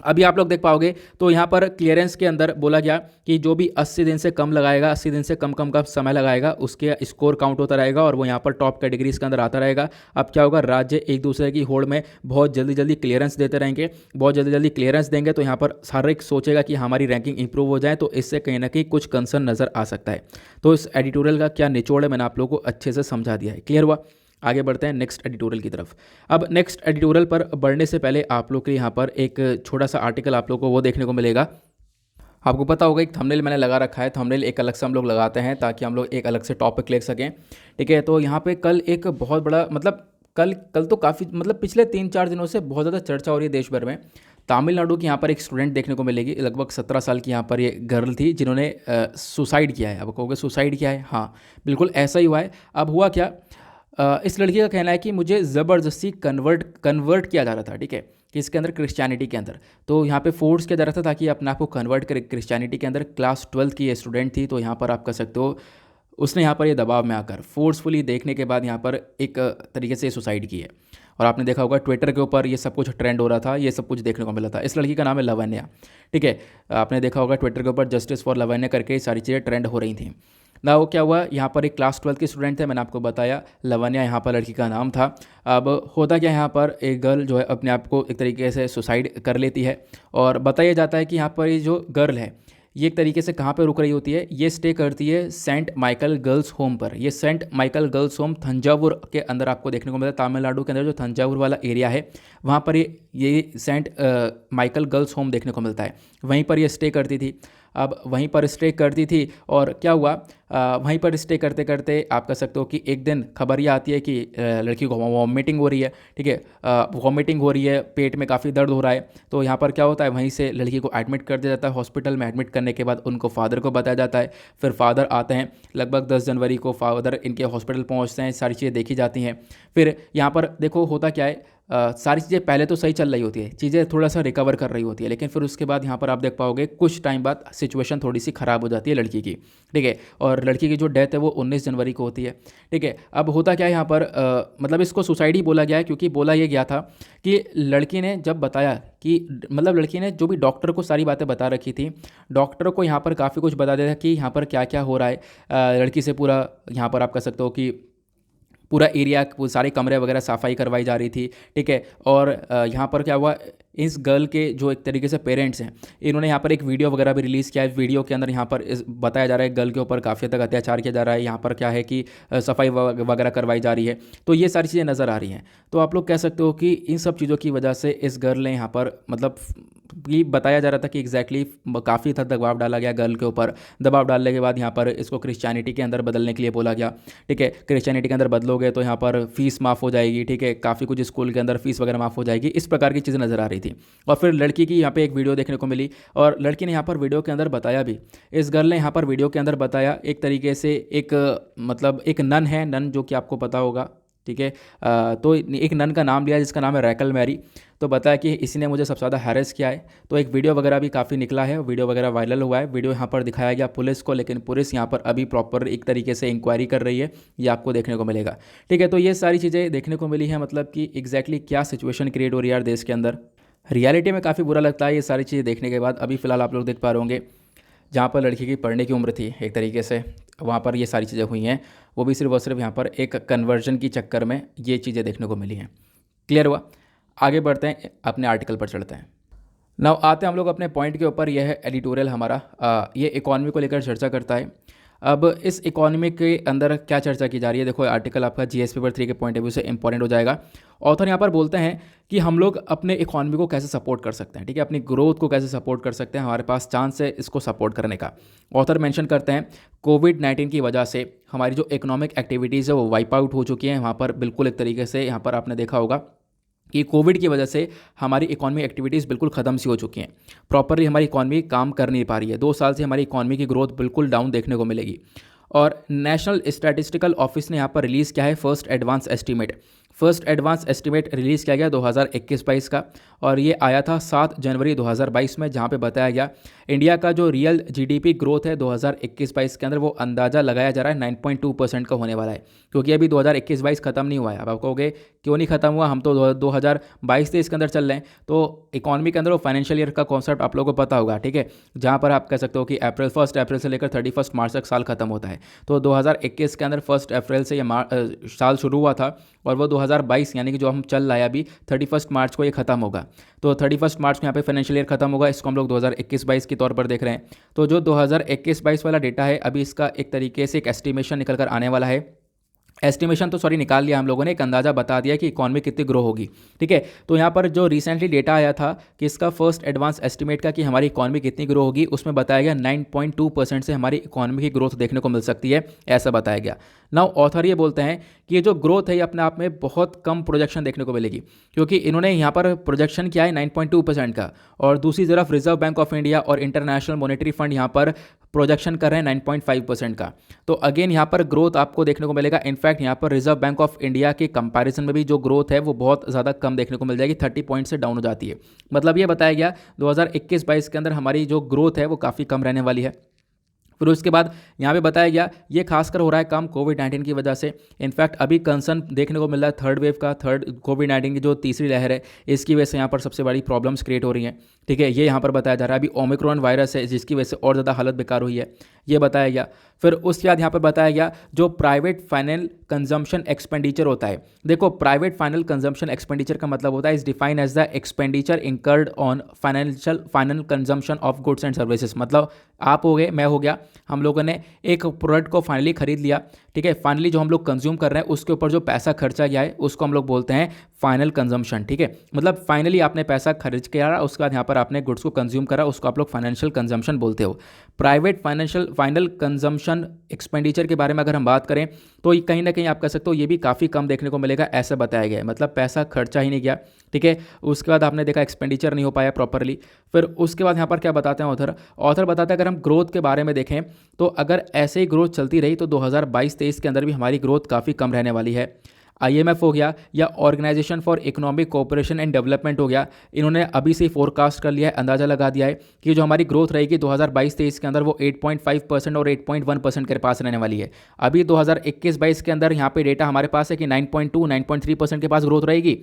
अभी आप लोग देख पाओगे तो यहाँ पर क्लियरेंस के अंदर बोला गया कि जो भी 80 दिन से कम लगाएगा, 80 दिन से कम का समय लगाएगा, उसके स्कोर काउंट होता रहेगा और वो यहाँ पर टॉप कैटेगरीज के अंदर आता रहेगा। अब क्या होगा, राज्य एक दूसरे की होड़ में बहुत जल्दी जल्दी क्लियरेंस देते रहेंगे, बहुत जल्दी जल्दी क्लियरेंस देंगे, तो यहाँ पर हर एक सोचेगा कि हमारी रैंकिंग इंप्रूव हो जाए, तो इससे कहीं ना कहीं कुछ कंसर्न नज़र आ सकता है। तो इस एडिटोरियल का क्या निचोड़ है मैंने आप लोगों को अच्छे से समझा दिया है। क्लियर हुआ? आगे बढ़ते हैं नेक्स्ट एडिटोरियल की तरफ। अब नेक्स्ट एडिटोरियल पर बढ़ने से पहले आप लोग के यहाँ पर एक छोटा सा आर्टिकल आप लोग को वो देखने को मिलेगा। आपको पता होगा एक थंबनेल मैंने लगा रखा है, थंबनेल एक अलग से हम लोग लगाते हैं ताकि हम लोग एक अलग से टॉपिक ले सकें। ठीक है, तो यहाँ पे कल एक बहुत बड़ा मतलब कल तो काफ़ी मतलब पिछले 3-4 दिनों से बहुत ज़्यादा चर्चा हो रही है देश भर में। तमिलनाडु की यहाँ पर एक स्टूडेंट देखने को मिलेगी, लगभग 17 साल की यहाँ पर ये गर्ल थी जिन्होंने सुसाइड किया है। अब कहोगे सुसाइड किया है, हाँ बिल्कुल ऐसा ही हुआ है। अब हुआ क्या, इस लड़की का कहना है कि मुझे ज़बरदस्ती कन्वर्ट किया जा रहा था, ठीक है, कि इसके अंदर क्रिश्चियनिटी के अंदर, तो यहाँ पे फोर्स किया जा रहा था ताकि अपने आप को कन्वर्ट करे क्रिश्चियनिटी के अंदर। क्लास 12 की ये स्टूडेंट थी, तो यहाँ पर आप कह सकते हो उसने यहाँ पर ये दबाव में आकर फोर्सफुली देखने के बाद यहाँ पर एक तरीके से सुसाइड की है। और आपने देखा होगा ट्विटर के ऊपर ये सब कुछ ट्रेंड हो रहा था, ये सब कुछ देखने को मिला था। इस लड़की का नाम है लवन्या, ठीक है, आपने देखा होगा ट्विटर के ऊपर जस्टिस फॉर लवन्या करके सारी चीज़ें ट्रेंड हो रही थी ना। वो क्या हुआ, यहाँ पर एक क्लास 12 के स्टूडेंट थे, मैंने आपको बताया लवन्या यहाँ पर लड़की का नाम था। अब होता क्या, यहाँ पर एक गर्ल जो है अपने आप को एक तरीके से सुसाइड कर लेती है, और बताया जाता है कि यहाँ पर ये जो गर्ल है ये एक तरीके से कहाँ पे रुक रही होती है, ये स्टे करती है सेंट माइकल गर्ल्स होम पर। ये Saint Michael girls home Thanjavur के अंदर आपको देखने को मिलता है, तमिलनाडु के अंदर जो तंजावुर वाला एरिया है वहाँ पर ये सेंट माइकल गर्ल्स होम देखने को मिलता है, वहीं पर ये स्टे करती थी। अब वहीं पर स्टे करती थी और क्या हुआ, वहीं पर स्टे करते करते आप कह सकते हो कि एक दिन खबर ये आती है कि लड़की को वॉमिटिंग हो रही है। ठीक है, वॉमिटिंग हो रही है, पेट में काफ़ी दर्द हो रहा है। तो यहाँ पर क्या होता है, वहीं से लड़की को एडमिट कर दिया जाता है हॉस्पिटल में। एडमिट करने के बाद उनको फादर को बताया जाता है। फिर फादर आते हैं, लगभग 10 जनवरी को फादर इनके हॉस्पिटल पहुँचते हैं, सारी चीज़ें देखी जाती हैं। फिर यहाँ पर देखो होता क्या है, सारी चीज़ें पहले तो सही चल रही होती है, चीज़ें थोड़ा सा रिकवर कर रही होती है, लेकिन फिर उसके बाद यहाँ पर आप देख पाओगे कुछ टाइम बाद सिचुएशन थोड़ी सी ख़राब हो जाती है लड़की की। ठीक है, और लड़की की जो डेथ है वो 19 जनवरी को होती है। ठीक है, अब होता क्या है यहाँ पर, मतलब इसको सुसाइड ही बोला गया है, क्योंकि बोला ये गया था कि लड़की ने जब बताया कि मतलब लड़की ने जो भी डॉक्टर को सारी बातें बता रखी थी, डॉक्टर को यहाँ पर काफ़ी कुछ बता दिया था कि यहाँ पर क्या क्या हो रहा है। लड़की से पूरा यहाँ पर आप कह सकते हो कि पूरा एरिया, वो सारे कमरे वगैरह सफाई करवाई जा रही थी। ठीक है, और यहाँ पर क्या हुआ, इस गर्ल के जो एक तरीके से पेरेंट्स हैं, इन्होंने यहाँ पर एक वीडियो वगैरह भी रिलीज़ किया है। वीडियो के अंदर यहाँ पर बताया जा रहा है गर्ल के ऊपर काफ़ी हद तक अत्याचार किया जा रहा है। यहाँ पर क्या है कि सफाई वगैरह करवाई जा रही है। तो ये सारी चीज़ें नज़र आ रही हैं। तो आप लोग कह सकते हो कि इन सब चीज़ों की वजह से इस गर्ल ने यहाँ पर मतलब ये बताया जा रहा था कि एग्जैक्टली काफ़ी हद तक दबाव डाला गया गर्ल के ऊपर। दबाव डालने के बाद यहाँ पर इसको क्रिश्चियनिटी के अंदर बदलने के लिए बोला गया। ठीक है, क्रिश्चियनिटी के अंदर बदलोगे तो यहाँ पर फीस माफ़ हो जाएगी। ठीक है, काफ़ी कुछ स्कूल के अंदर फीस वगैरह माफ़ हो जाएगी, इस प्रकार की चीज़ें नज़र आ रही थी। और फिर लड़की की यहाँ पे एक वीडियो देखने को मिली, और लड़की ने यहाँ पर वीडियो के अंदर बताया भी, इस गर्ल ने यहाँ पर वीडियो के अंदर बताया एक तरीके से, एक मतलब एक नन है, नन जो कि आपको पता होगा। ठीक है, तो एक नन का नाम लिया जिसका नाम है रैकल मैरी। तो बताया कि इसी ने मुझे सबसे ज़्यादा हैरेस किया है। तो एक वीडियो वगैरह भी काफ़ी निकला है, वीडियो वगैरह वायरल हुआ है। वीडियो यहाँ पर दिखाया गया पुलिस को, लेकिन पुलिस यहाँ पर अभी प्रॉपर एक तरीके से इंक्वायरी कर रही है, ये आपको देखने को मिलेगा। ठीक है, तो ये सारी चीज़ें देखने को मिली हैं, मतलब कि एग्जैक्टली क्या सिचुएशन क्रिएट हो रही है यार देश के अंदर। रियलिटी में काफ़ी बुरा लगता है ये सारी चीज़ें देखने के बाद। अभी फ़िलहाल आप लोग देख पा रहे होंगे, जहाँ पर लड़की की पढ़ने की उम्र थी एक तरीके से, वहाँ पर ये सारी चीज़ें हुई हैं। वो भी सिर्फ और सिर्फ यहाँ पर एक कन्वर्जन की चक्कर में ये चीज़ें देखने को मिली हैं। क्लियर हुआ? आगे बढ़ते हैं, अपने आर्टिकल पर चढ़ते हैं। नाउ आते हैं हम लोग अपने पॉइंट के ऊपर। यह है एडिटोरियल हमारा, ये इकॉनमी को लेकर चर्चा करता है। अब इस इकॉनमी के अंदर क्या चर्चा की जा रही है, देखो आर्टिकल आपका जीएस पेपर 3 के पॉइंट ऑफ व्यू से इंपॉर्टेंट हो जाएगा। ऑथर यहाँ पर बोलते हैं कि हम लोग अपने इकॉनमी को कैसे सपोर्ट कर सकते हैं। ठीक है, अपनी ग्रोथ को कैसे सपोर्ट कर सकते हैं, हमारे पास चांस है इसको सपोर्ट करने का। ऑथर मेंशन करते हैं कोविड-19 की वजह से हमारी जो इकोनॉमिक एक्टिविटीज़ है वो वाइप आउट हो चुकी हैं। वहाँ पर बिल्कुल एक तरीके से यहाँ पर आपने देखा होगा कि कोविड की वजह से हमारी इकॉनमी एक्टिविटीज़ बिल्कुल ख़त्म सी हो चुकी हैं। प्रॉपरली हमारी इकॉनमी काम कर नहीं पा रही है। 2 साल से हमारी इकॉनमी की ग्रोथ बिल्कुल डाउन देखने को मिलेगी। और नेशनल स्टैटिस्टिकल ऑफिस ने यहाँ पर रिलीज़ किया है first advance estimate. First advance estimate release किया गया 2021-22 का, और ये आया था 7 जनवरी 2022 में, जहाँ पे बताया गया इंडिया का जो रियल जीडीपी ग्रोथ है 2021-22 के अंदर वो अंदाज़ा लगाया जा रहा है 9.2% का होने वाला है। क्योंकि अभी 2021-22 खत्म नहीं हुआ है। अब आप कहोगे क्यों नहीं खत्म हुआ, हम तो 2022-23 के अंदर चल रहे हैं। तो इकॉनमी के अंदर वो फाइनेंशियल ईयर का कॉन्सेप्ट आप लोगों को पता होगा। ठीक है, जहाँ पर आप कह सकते हो कि 1 अप्रैल से लेकर 31 मार्च तक साल खत्म होता है। तो 2021 के अंदर 1 अप्रैल से ये साल शुरू हुआ था, और वो 2022 यानी कि जो हम चल रहा है अभी 31 मार्च को ये खत्म होगा। तो 31 मार्च को यहाँ पे फाइनेंशियल ईयर खत्म होगा, इसको हम लोग 2021-22 के तौर पर देख रहे हैं। तो जो 2021-22 वाला डेटा है, अभी इसका एक तरीके से एक एस्टिमेशन निकल कर आने वाला है। एस्टिमेशन तो सॉरी निकाल लिया हम लोगों ने, एक अंदाज़ा बता दिया कि इकॉनमी कितनी ग्रो होगी। ठीक है, तो यहाँ पर जो रिसेंटली डेटा आया था कि इसका फर्स्ट एडवांस एस्टिमेट का कि हमारी इकॉनमी कितनी ग्रो होगी, उसमें बताया गया 9.2% से हमारी इकॉनमी की ग्रोथ देखने को मिल सकती है, ऐसा बताया गया। नाउ ऑथर ये बोलते हैं कि ये जो ग्रोथ है ये अपने आप में बहुत कम प्रोजेक्शन देखने को मिलेगी, क्योंकि इन्होंने यहाँ पर प्रोजेक्शन किया है 9.2% का, और दूसरी तरफ रिजर्व बैंक ऑफ इंडिया और इंटरनेशनल मॉनेटरी फंड यहाँ पर प्रोजेक्शन कर रहे हैं 9.5% का। तो अगेन यहाँ पर ग्रोथ आपको देखने को मिलेगा। इनफैक्ट यहाँ पर रिजर्व बैंक ऑफ इंडिया के कंपैरिजन में भी जो ग्रोथ है वो बहुत ज़्यादा कम देखने को मिल जाएगी, 30 पॉइंट से डाउन हो जाती है। मतलब ये बताया गया 2021-22 के अंदर हमारी जो ग्रोथ है वो काफ़ी कम रहने वाली है। फिर उसके बाद यहाँ पे बताया गया ये खासकर हो रहा है काम कोविड-19 की वजह से। इनफैक्ट अभी कंसर्न देखने को मिल रहा है थर्ड वेव का, थर्ड कोविड-19 की जो तीसरी लहर है, इसकी वजह से यहाँ पर सबसे बड़ी प्रॉब्लम्स क्रिएट हो रही हैं। ठीक है, ये यहाँ पर बताया जा रहा है। अभी ओमिक्रॉन वायरस है जिसकी वजह से और ज़्यादा हालत बेकार हुई है, ये बताया गया। फिर उसके बाद यहाँ पर बताया गया जो प्राइवेट फाइनल कंजम्पशन एक्सपेंडिचर होता है। देखो प्राइवेट फाइनल कंजम्पशन एक्सपेंडिचर का मतलब होता है is defined as the expenditure incurred on final consumption of goods and services. मतलब आप हो गए, मैं हो गया, हम लोगों ने एक प्रोडक्ट को फाइनली खरीद लिया, ठीक है। फाइनली जो हम लोग कंज्यूम कर रहे हैं उसके ऊपर जो पैसा खर्चा गया है उसको हम लोग बोलते हैं फाइनल कंजम्पशन, ठीक है। मतलब फाइनली आपने पैसा खर्च किया, उसके बाद यहाँ पर आपने गुड्स को कंज्यूम करा, उसको आप लोग फाइनेंशियल कंजम्पशन बोलते हो। प्राइवेट फाइनल कंजम्पशन एक्सपेंडिचर के बारे में अगर हम बात करें तो कहीं ना कहीं आप कह सकते हो ये भी काफ़ी कम देखने को मिलेगा, ऐसा बताया गया है। मतलब पैसा खर्चा ही नहीं गया, ठीक है। उसके बाद आपने देखा एक्सपेंडिचर नहीं हो पाया प्रॉपरली। फिर उसके बाद यहाँ पर क्या बताते हैं ऑथर बताते हैं अगर हम ग्रोथ के बारे में देखें तो अगर ऐसे ही ग्रोथ चलती रही तो 2022-23 के अंदर भी हमारी ग्रोथ काफ़ी कम रहने वाली है। IMF हो गया या organisation for economic cooperation and development हो गया, इन्होंने अभी से फोरकास्ट कर लिया है, अंदाज़ा लगा दिया है कि जो हमारी ग्रोथ रहेगी 2022-23 के अंदर वो 8.5% और 8.1% के पास रहने वाली है। अभी 2021-22 के अंदर यहाँ पे डेटा हमारे पास है कि 9.2 9.3% के पास ग्रोथ रहेगी,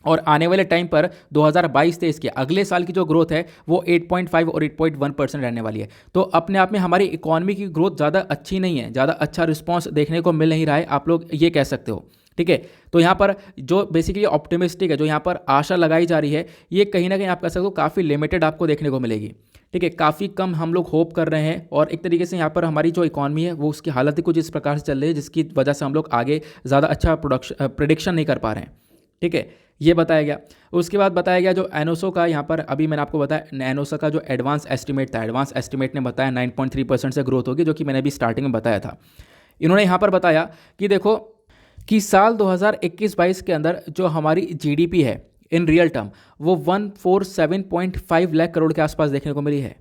और आने वाले टाइम पर 2022-23 के अगले साल की जो ग्रोथ है वो 8.5 और 8.1% रहने वाली है। तो अपने आप में हमारी इकोनॉमी की ग्रोथ ज़्यादा अच्छी नहीं है, ज़्यादा अच्छा रिस्पॉन्स देखने को मिल नहीं रहा है, आप लोग ये कह सकते हो, ठीक है। तो यहाँ पर जो बेसिकली ऑप्टिमिस्टिक है, जो यहाँ पर आशा लगाई जा रही है, ये कहीं ना कहीं आप कह सकते हो काफ़ी लिमिटेड आपको देखने को मिलेगी, ठीक है। काफ़ी कम हम लोग होप कर रहे हैं, और एक तरीके से यहाँ पर हमारी जो इकॉनमी है वो उसकी हालत ही कुछ इस प्रकार से चल रही है जिसकी वजह से हम लोग आगे ज़्यादा अच्छा प्रोडिक्शन नहीं कर पा रहे हैं, ठीक है। ये बताया गया। उसके बाद बताया गया जो एनोसो का, यहाँ पर अभी मैंने आपको बताया एनोसो का जो एडवांस एस्टिमेट था, एडवांस एस्टिमेट ने बताया 9.3% से ग्रोथ होगी, जो कि मैंने अभी स्टार्टिंग में बताया था। इन्होंने यहाँ पर बताया कि देखो कि साल 2021-22 के अंदर जो हमारी GDP है इन रियल टर्म वो 147.5 लाख करोड़ के आसपास देखने को मिली है।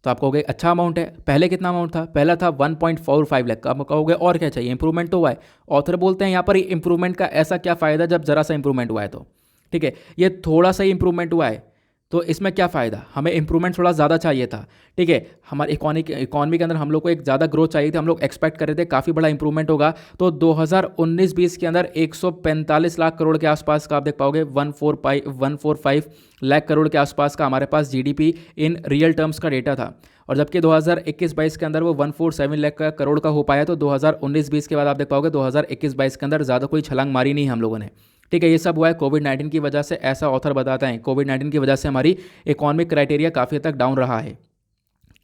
तो आप कहोगे अच्छा अमाउंट है, पहले कितना अमाउंट था? पहला था 1.45 लाख। आप कहोगे और क्या चाहिए, इंप्रूवमेंट तो हुआ है। ऑथर बोलते हैं यहाँ पर इंप्रूवमेंट का ऐसा क्या फ़ायदा जब ज़रा सा इंप्रूवमेंट हुआ है, तो ठीक है, ये थोड़ा सा ही इंप्रूवमेंट हुआ है तो इसमें क्या फ़ायदा, हमें इंप्रूवमेंट थोड़ा ज़्यादा चाहिए था, ठीक है। हमारे इकॉनमी के अंदर हम लोग को एक ज़्यादा ग्रोथ चाहिए थी, हम लोग एक्सपेक्ट कर रहे थे काफ़ी बड़ा इंप्रूवमेंट होगा। तो 2019-20 के अंदर 145 लाख करोड़ के आसपास का आप देख पाओगे, 145 लाख करोड़ के आसपास का हमारे पास GDP इन रियल टर्म्स का डेटा था, और जबकि 2021-22 के अंदर वो 147 लाख का करोड़ का हो पाया। तो 2019-20 के बाद आप देख पाओगे 2021-22 के अंदर ज़्यादा कोई छलांग मारी नहीं हम लोगों ने, ठीक है। ये सब हुआ है कोविड-19 की वजह से, ऐसा ऑथर बताते हैं। कोविड-19 की वजह से हमारी इकोनॉमिक क्राइटेरिया काफ़ी हद तक डाउन रहा है,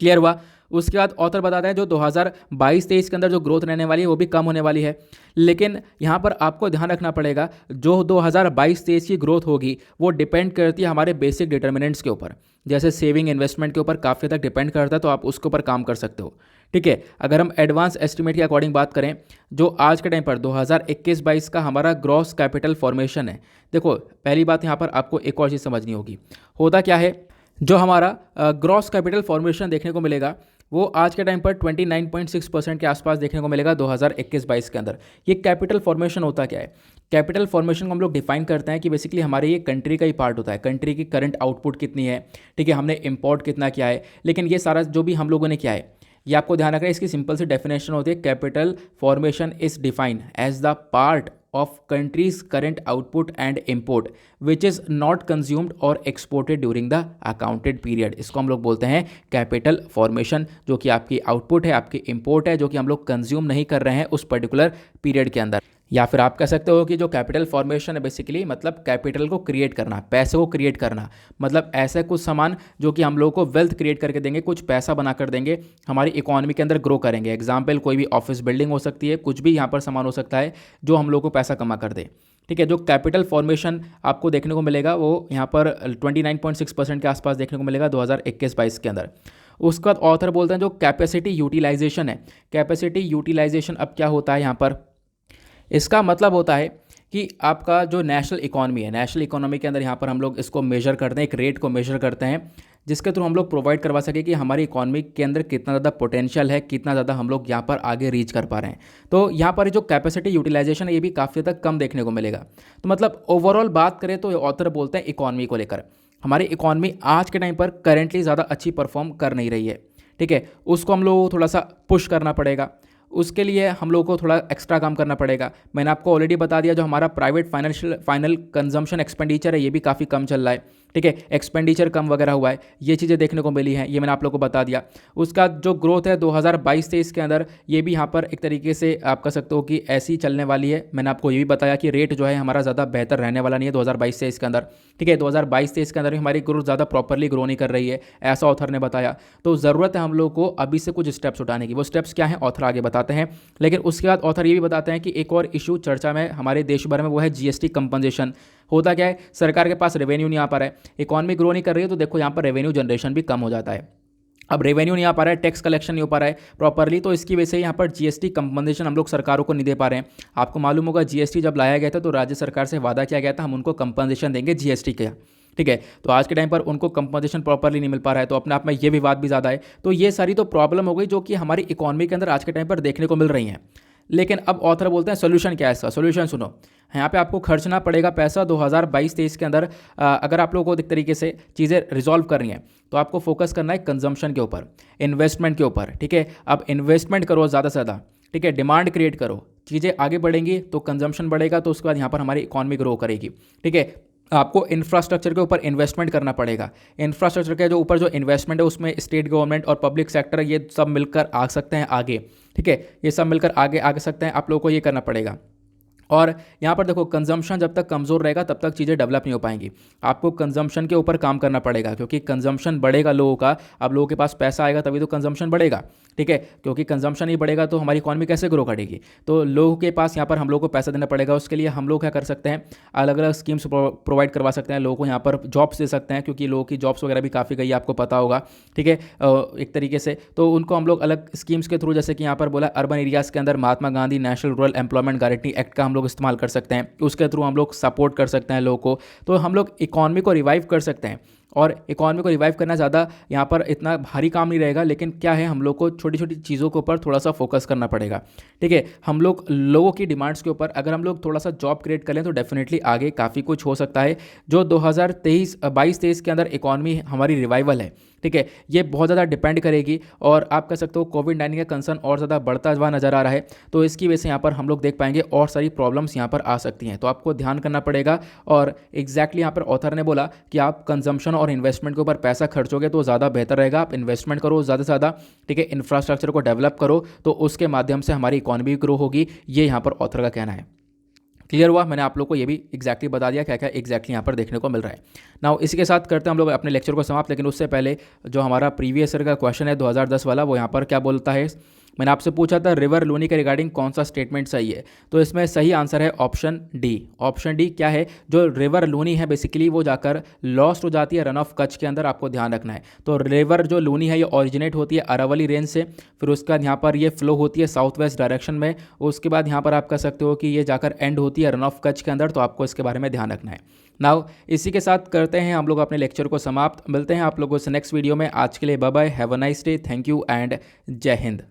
क्लियर हुआ। उसके बाद ऑथर बताते हैं जो 2022-23 के अंदर जो ग्रोथ रहने वाली है वो भी कम होने वाली है। लेकिन यहाँ पर आपको ध्यान रखना पड़ेगा, जो 2022-23 की ग्रोथ होगी वो डिपेंड करती है हमारे बेसिक डिटर्मिनेंट्स के ऊपर, जैसे सेविंग, इन्वेस्टमेंट के ऊपर काफ़ी तक डिपेंड करता है, तो आप उसके ऊपर काम कर सकते हो, ठीक है। अगर हम एडवांस एस्टिमेट के अकॉर्डिंग बात करें, जो आज के टाइम पर 2021-22 का हमारा ग्रॉस कैपिटल फॉर्मेशन है, देखो पहली बात यहाँ पर आपको एक और चीज़ समझनी होगी, होता क्या है, जो हमारा ग्रॉस कैपिटल फॉर्मेशन देखने को मिलेगा वो आज के टाइम पर 29.6% के आसपास देखने को मिलेगा 2021-22 के अंदर। ये कैपिटल फॉर्मेशन होता क्या है? कैपिटल फॉर्मेशन को हम लोग डिफाइन करते हैं कि बेसिकली हमारे ये कंट्री का ही पार्ट होता है, कंट्री की करंट आउटपुट कितनी है, ठीक है, हमने इंपोर्ट कितना किया है। लेकिन ये सारा जो भी हम लोगों ने किया है, ये आपको ध्यान रखना है, इसकी सिंपल सी डेफिनेशन होती है, capital formation is defined as the part of country's current output and import which is not consumed or exported during the accounted period। इसको हम लोग बोलते हैं कैपिटल फॉर्मेशन, जो कि आपकी आउटपुट है, आपकी इंपोर्ट है, जो कि हम लोग कंज्यूम नहीं कर रहे हैं उस पर्टिकुलर पीरियड के अंदर। या फिर आप कह सकते हो कि जो कैपिटल फॉर्मेशन है बेसिकली मतलब कैपिटल को क्रिएट करना, पैसे को क्रिएट करना, मतलब ऐसे कुछ सामान जो कि हम लोगों को वेल्थ क्रिएट करके देंगे, कुछ पैसा बना कर देंगे, हमारी इकोनॉमी के अंदर ग्रो करेंगे। एग्जाम्पल कोई भी ऑफिस बिल्डिंग हो सकती है, कुछ भी यहाँ पर सामान हो सकता है जो हम लोग को पैसा कमा कर दे, ठीक है। जो कैपिटल फॉर्मेशन आपको देखने को मिलेगा वो यहाँ पर 29.6% के आसपास देखने को मिलेगा 2021-22 के अंदर। उसके बाद ऑथर बोलते हैं जो कैपेसिटी यूटिलाइजेशन है, कैपेसिटी यूटिलाइजेशन अब क्या होता है यहाँ पर, इसका मतलब होता है कि आपका जो नेशनल इकॉनमी है, नेशनल इकोनॉमी के अंदर यहाँ पर हम लोग इसको मेजर करते हैं, एक रेट को मेजर करते हैं जिसके थ्रू हम लोग प्रोवाइड करवा सके कि हमारी इकॉनमी के अंदर कितना ज़्यादा पोटेंशियल है, कितना ज़्यादा हम लोग यहाँ पर आगे रीच कर पा रहे हैं। तो यहाँ पर जो कैपेसिटी यूटिलाइजेशन है ये भी काफ़ी हद तक कम देखने को मिलेगा। तो मतलब ओवरऑल बात करें तो ऑथर बोलते हैं इकॉनमी को लेकर हमारी इकॉनमी आज के टाइम पर करेंटली ज़्यादा अच्छी परफॉर्म कर नहीं रही है, ठीक है। उसको हम लोग थोड़ा सा पुश करना पड़ेगा, उसके लिए हम लोगों को थोड़ा एक्स्ट्रा काम करना पड़ेगा। मैंने आपको ऑलरेडी बता दिया जो हमारा प्राइवेट फाइनल कंजम्पशन एक्सपेंडिचर है ये भी काफ़ी कम चल रहा है, ठीक है, एक्सपेंडिचर कम वगैरह हुआ है, ये चीज़ें देखने को मिली हैं, ये मैंने आप लोगों को बता दिया। उसका जो ग्रोथ है 2022-23 के अंदर, ये भी यहाँ पर एक तरीके से आप कह सकते हो कि ऐसी चलने वाली है। मैंने आपको ये भी बताया कि रेट जो है हमारा ज़्यादा बेहतर रहने वाला नहीं है 2022-23 के अंदर। ठीक है, 2022-23 के अंदर भी हमारी ग्रोथ ज़्यादा प्रॉपरली ग्रो नहीं कर रही है, ऐसा ऑथर ने बताया। तो ज़रूरत है हम लोग को अभी से कुछ स्टेप्स उठाने की। वो स्टेप्स क्या हैं ऑथर आगे बताते हैं, लेकिन उसके बाद ऑथर ये भी बताते हैं कि एक और इशू चर्चा में हमारे देश भर में, वो है जीएसटी कंपनसेशन। होता क्या है, सरकार के पास रेवेन्यू नहीं आ पा रहा है, इकॉनमी ग्रो नहीं कर रही है, तो देखो यहाँ पर रेवेन्यू जनरेशन भी कम हो जाता है। अब रेवेन्यू नहीं आ पा रहा है, टैक्स कलेक्शन नहीं हो पा रहा है प्रॉपरली, तो इसकी वजह से यहाँ पर जीएसटी कंपनसेशन हम लोग सरकारों को नहीं दे पा रहे हैं। आपको मालूम होगा जीएसटी जब लाया गया था तो राज्य सरकार से वादा किया गया था हम उनको कंपनसेशन देंगे जीएसटी का। ठीक है, तो आज के टाइम पर उनको कंपनसेशन प्रॉपरली नहीं मिल पा रहा है, तो अपने आप में ये विवाद भी ज़्यादा है। तो ये सारी तो प्रॉब्लम हो गई जो कि हमारी इकॉनमी के अंदर आज के टाइम पर देखने को मिल रही हैं। लेकिन अब ऑथर बोलते हैं सोल्यूशन क्या है इसका। सोल्यूशन सुनो, यहाँ पे आपको खर्चना पड़ेगा पैसा 2022-23 के अंदर। अगर आप लोगों को एक तरीके से चीज़ें रिजॉल्व कर रही हैं तो आपको फोकस करना है कंजम्पशन के ऊपर, इन्वेस्टमेंट के ऊपर। ठीक है, अब इन्वेस्टमेंट करो ज़्यादा से ज़्यादा, ठीक है, डिमांड क्रिएट करो, चीज़ें आगे बढ़ेंगी तो कंजम्पशन बढ़ेगा, तो उसके बाद यहाँ पर हमारी इकॉनमी ग्रो करेगी। ठीक है, आपको इंफ्रास्ट्रक्चर के ऊपर इन्वेस्टमेंट करना पड़ेगा। इंफ्रास्ट्रक्चर के जो ऊपर जो इन्वेस्टमेंट है उसमें स्टेट गवर्नमेंट और पब्लिक सेक्टर ये सब मिलकर आ सकते हैं आगे। ठीक है, ये सब मिलकर आगे आ सकते हैं, आप लोगों को ये करना पड़ेगा। और यहाँ पर देखो, कंजम्पशन जब तक कमज़ोर रहेगा तब तक चीज़ें डेवलप नहीं हो पाएंगी। आपको कंजम्पशन के ऊपर काम करना पड़ेगा, क्योंकि कंजम्पशन बढ़ेगा लोगों का, अब लोगों के पास पैसा आएगा तभी तो कंजम्पशन बढ़ेगा। ठीक है, क्योंकि कंजम्पशन नहीं बढ़ेगा तो हमारी इकॉनमी कैसे ग्रो करेगी। तो लोगों के पास यहाँ पर हम लोग को पैसा देना पड़ेगा। उसके लिए हम लोग क्या कर सकते हैं, अलग अलग स्कीम्स प्रोवाइड करवा सकते हैं, लोगों को यहाँ पर जॉब्स दे सकते हैं, क्योंकि लोगों की जॉब्स वगैरह भी काफ़ी गई, आपको पता होगा। ठीक है, एक तरीके से तो उनको हम लोग अलग स्कीम्स के थ्रू, जैसे कि यहाँ पर बोला अर्बन एरियाज़ के अंदर Mahatma Gandhi national rural employment guarantee act का हम लोग इस्तेमाल कर सकते हैं, उसके थ्रू हम लोग सपोर्ट कर सकते हैं लोगों को। तो हम लोग इकॉनमी को रिवाइव कर सकते हैं, और इकॉनमी को रिवाइव करना ज़्यादा यहाँ पर इतना भारी काम नहीं रहेगा। लेकिन क्या है, हम लोग को छोटी छोटी चीज़ों के ऊपर थोड़ा सा फोकस करना पड़ेगा। ठीक है, हम लोग लोगों की डिमांड्स के ऊपर अगर हम लोग थोड़ा सा जॉब क्रिएट करें तो डेफिनेटली आगे काफ़ी कुछ हो सकता है। जो 2022-23 के अंदर इकॉनमी हमारी रिवाइवल है, ठीक है, ये बहुत ज़्यादा डिपेंड करेगी। और आप कह सकते हो कोविड-19 का कंसर्न और ज़्यादा बढ़ता हुआ नज़र आ रहा है, तो इसकी वजह से यहाँ पर हम लोग देख पाएंगे और सारी प्रॉब्लम्स यहाँ पर आ सकती हैं, तो आपको ध्यान करना पड़ेगा। और एग्जैक्टली यहाँ पर ऑथर ने बोला कि आप कंजम्पशन और इन्वेस्टमेंट के ऊपर पैसा खर्चोगे तो ज़्यादा बेहतर रहेगा। आप इन्वेस्टमेंट करो ज़्यादा से ज़्यादा, ठीक है, इंफ्रास्ट्रक्चर को डेवलप करो, तो उसके माध्यम से हमारी इकॉनमी ग्रो होगी, ये यहाँ पर ऑथर का कहना है। क्लियर हुआ, मैंने आप लोग को ये भी एग्जैक्टली बता दिया क्या क्या एग्जैक्टली यहाँ पर देखने को मिल रहा है। नाउ इसी के साथ करते हैं हम लोग अपने लेक्चर को समाप्त, लेकिन उससे पहले जो हमारा प्रीवियस ईयर का क्वेश्चन है 2010 वाला, वो यहाँ पर क्या बोलता है। मैंने आपसे पूछा था रिवर लूनी के रिगार्डिंग कौन सा स्टेटमेंट सही है, तो इसमें सही आंसर है ऑप्शन डी। ऑप्शन डी क्या है, जो रिवर लूनी है बेसिकली वो जाकर लॉस्ट हो जाती है रन ऑफ कच्छ के अंदर, आपको ध्यान रखना है। तो रिवर जो लूनी है ये ओरिजिनेट होती है अरावली रेंज से, फिर उसके बाद यहाँ पर ये फ्लो होती है साउथ वेस्ट डायरेक्शन में, उसके बाद यहाँ पर आप कह सकते हो कि ये जाकर एंड होती है रन ऑफ कच्छ के अंदर, तो आपको इसके बारे में ध्यान रखना है। नाउ इसी के साथ करते हैं हम लोग अपने लेक्चर को समाप्त, मिलते हैं आप लोगों से नेक्स्ट वीडियो में। आज के लिए bye bye, have a nice day, thank you and जय हिंद।